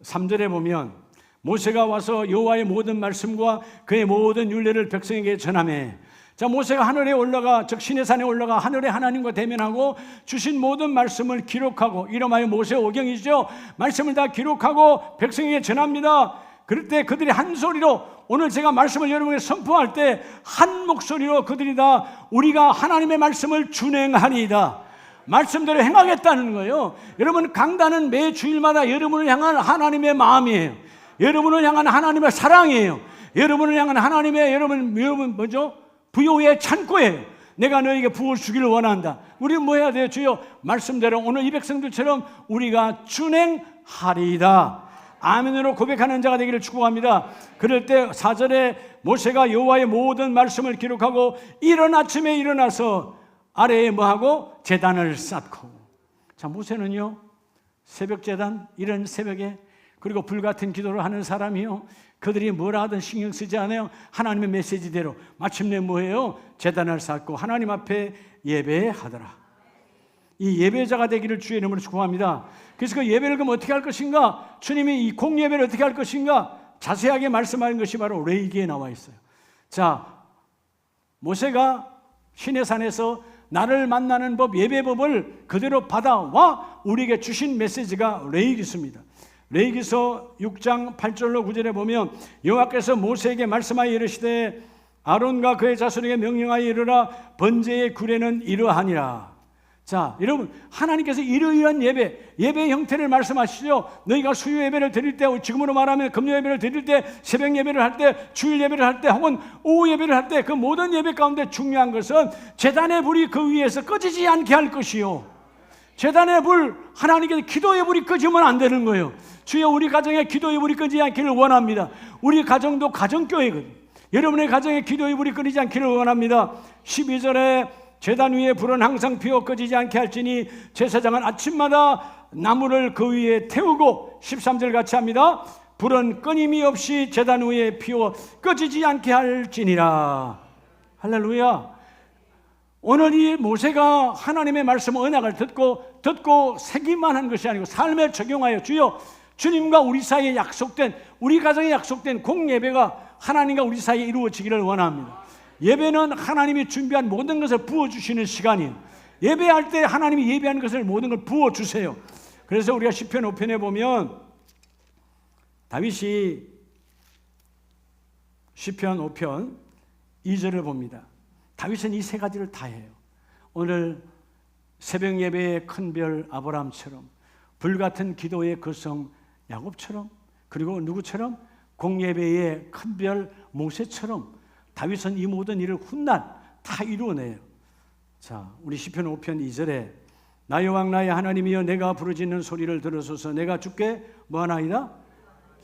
3절에 보면 모세가 와서 여호와의 모든 말씀과 그의 모든 율례를 백성에게 전하매, 자, 모세가 하늘에 올라가, 즉 시내산에 올라가 하늘의 하나님과 대면하고 주신 모든 말씀을 기록하고, 이름하여 모세 오경이죠. 말씀을 다 기록하고 백성에게 전합니다. 그럴 때 그들이 한 소리로, 오늘 제가 말씀을 여러분에게 선포할 때 한 목소리로 그들이 다 우리가 하나님의 말씀을 준행하리이다, 말씀대로 행하겠다는 거예요. 여러분, 강단은 매 주일마다 여러분을 향한 하나님의 마음이에요. 여러분을 향한 하나님의 사랑이에요. 여러분을 향한 하나님의 여러분 뭐죠? 부요의 창고예요. 내가 너에게 부을 주기를 원한다. 우리는 뭐 해야 돼요? 주여, 말씀대로 오늘 이 백성들처럼 우리가 준행하리이다, 아멘으로 고백하는 자가 되기를 축복합니다. 그럴 때 4절에 모세가 여호와의 모든 말씀을 기록하고 이른 아침에 일어나서 아래에 뭐하고? 제단을 쌓고. 자, 모세는요, 새벽 제단, 이런 새벽에, 그리고 불같은 기도를 하는 사람이요, 그들이 뭐라 하든 신경 쓰지 않아요. 하나님의 메시지대로 마침내 뭐예요? 제단을 쌓고 하나님 앞에 예배하더라. 이 예배자가 되기를 주의 이름으로 축복합니다. 그래서 그 예배를 그럼 어떻게 할 것인가? 주님이 이 공예배를 어떻게 할 것인가? 자세하게 말씀하는 것이 바로 레위기에 나와 있어요. 자, 모세가 시내산에서 나를 만나는 법, 예배법을 그대로 받아와 우리에게 주신 메시지가 레위기서입니다. 레위기서 6장 8절로 9절에 보면 여호와께서 모세에게 말씀하여 이르시되 아론과 그의 자손에게 명령하여 이르라, 번제의 규례는 이러하니라. 자, 여러분, 하나님께서 이러이러한 예배의 형태를 말씀하시죠. 너희가 수요 예배를 드릴 때, 지금으로 말하면 금요 예배를 드릴 때, 새벽 예배를 할 때, 주일 예배를 할 때, 혹은 오후 예배를 할 때, 그 모든 예배 가운데 중요한 것은 제단의 불이 그 위에서 꺼지지 않게 할 것이요, 제단의 불, 하나님께서 기도의 불이 꺼지면 안 되는 거예요. 주여, 우리 가정에 기도의 불이 꺼지지 않기를 원합니다. 우리 가정도 가정교회거든요. 여러분의 가정에 기도의 불이 꺼지지 않기를 원합니다. 12절에 제단 위에 불은 항상 피워 꺼지지 않게 할지니 제사장은 아침마다 나무를 그 위에 태우고, 13절 같이 합니다. 불은 끊임이 없이 제단 위에 피워 꺼지지 않게 할지니라. 할렐루야. 오늘 이 모세가 하나님의 말씀 언약을 듣고 새기만 한 것이 아니고 삶에 적용하여 주여, 주님과 우리 사이에 약속된, 우리 가정에 약속된 공예배가 하나님과 우리 사이에 이루어지기를 원합니다. 예배는 하나님이 준비한 모든 것을 부어주시는 시간이에요. 예배할 때 하나님이 예배한 것을 모든 걸 부어주세요. 그래서 우리가 시편 5편에 보면 다윗이 시편 5편 2절을 봅니다. 다윗은 이 세 가지를 다 해요. 오늘 새벽 예배의 큰 별 아브라함처럼, 불같은 기도의 거성 야곱처럼, 그리고 누구처럼? 공예배의 큰 별 모세처럼 다윗은 이 모든 일을 훗날 다 이루어내요. 자, 우리 시편 5편 2절에 나 여호와 나의 하나님이여 내가 부르짖는 소리를 들으소서, 내가 주께 뭐하나이다?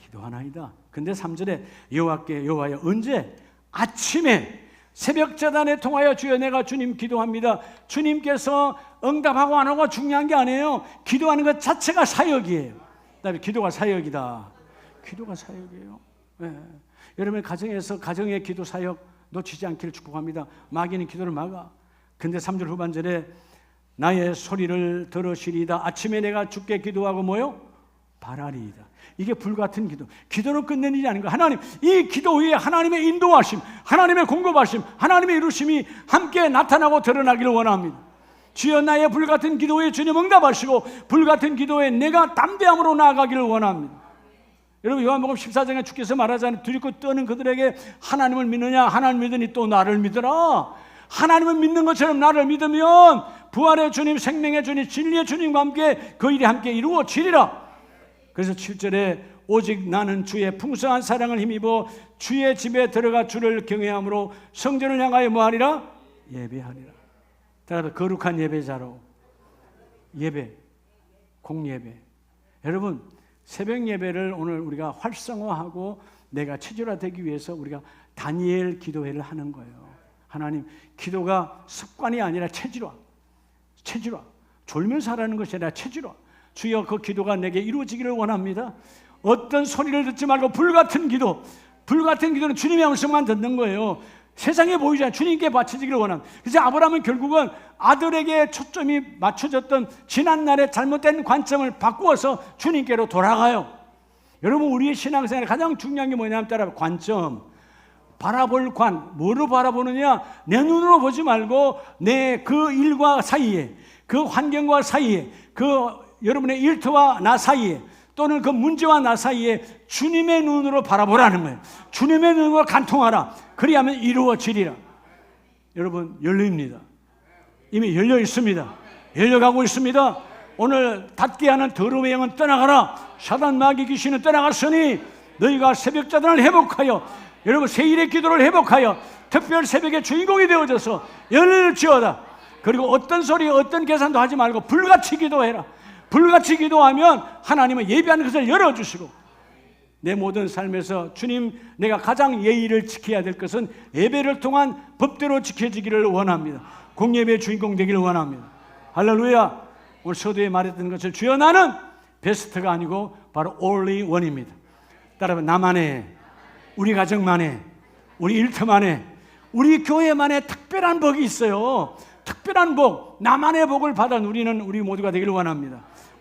기도하나이다. 근데 3절에 여호와여 언제? 아침에 새벽 제단에 통하여 주여 내가 주님 기도합니다. 주님께서 응답하고 안 하고 중요한 게 아니에요. 기도하는 것 자체가 사역이에요. 그다음에 기도가 사역이다. 기도가 사역이에요. 네. 여러분의 가정에서 가정의 기도 사역 놓치지 않기를 축복합니다. 마귀는 기도를 막아. 근데 3절 후반절에 나의 소리를 들으시리이다. 아침에 내가 주께 기도하고 뭐요? 바라리이다. 이게 불같은 기도. 기도로 끝내는 일이 아닌 거예요. 하나님, 이 기도 위에 하나님의 인도하심, 하나님의 공급하심, 하나님의 이루심이 함께 나타나고 드러나기를 원합니다. 주여, 나의 불같은 기도에 주님 응답하시고 불같은 기도에 내가 담대함으로 나아가기를 원합니다. 여러분, 요한복음 14장에 주께서 말하자면 두렵고 떠는 그들에게 하나님을 믿느냐? 하나님 믿으니 또 나를 믿으라. 하나님을 믿는 것처럼 나를 믿으면 부활의 주님, 생명의 주님, 진리의 주님과 함께 그 일이 함께 이루어지리라. 그래서 7절에 오직 나는 주의 풍성한 사랑을 힘입어 주의 집에 들어가 주를 경외함으로 성전을 향하여 뭐하리라? 예배하리라. 따라서 거룩한 예배자로 예배, 공예배. 여러분, 새벽 예배를 오늘 우리가 활성화하고 내가 체질화되기 위해서 우리가 다니엘 기도회를 하는 거예요. 하나님, 기도가 습관이 아니라 체질화. 졸면서 하라는 것이 아니라 체질화. 주여, 그 기도가 내게 이루어지기를 원합니다. 어떤 소리를 듣지 말고 불같은 기도는 주님의 음성만 듣는 거예요. 세상에 보이지 않는 주님께 바쳐지기를 원합니다. 그래서 아브라함은 결국은 아들에게 초점이 맞춰졌던 지난날의 잘못된 관점을 바꾸어서 주님께로 돌아가요. 여러분, 우리의 신앙생활에 가장 중요한 게 뭐냐면 따라 관점, 바라볼 관. 뭐로 바라보느냐? 내 눈으로 보지 말고 내 그 일과 사이에, 그 환경과 사이에, 그 여러분의 일터와 나 사이에 또는 그 문제와 나 사이에 주님의 눈으로 바라보라는 거예요. 주님의 눈으로 간통하라. 그리하면 이루어지리라. 여러분 열립니다. 이미 열려 있습니다. 열려가고 있습니다. 오늘 닫게 하는 더러움의 영은 떠나가라. 사단 마귀 귀신은 떠나갔으니 너희가 새벽자단을 회복하여 여러분 세일의 기도를 회복하여 특별 새벽의 주인공이 되어져서 열을 지어다. 그리고 어떤 소리 어떤 계산도 하지 말고 불같이 기도해라. 불같이 기도하면 하나님은 예비한 것을 열어주시고 내 모든 삶에서 주님 내가 가장 예의를 지켜야 될 것은 예배를 통한 법대로 지켜지기를 원합니다. 공예배의 주인공 되기를 원합니다. 할렐루야. 오늘 서두에 말했던 것을 주여 나는 베스트가 아니고 바로 only one입니다. 따라서 나만의 우리 가정만의 우리 일터만의 우리 교회만의 특별한 복이 있어요. 특별한 복 나만의 복을 받아 누리는 우리 모두가 되기를 원합니다.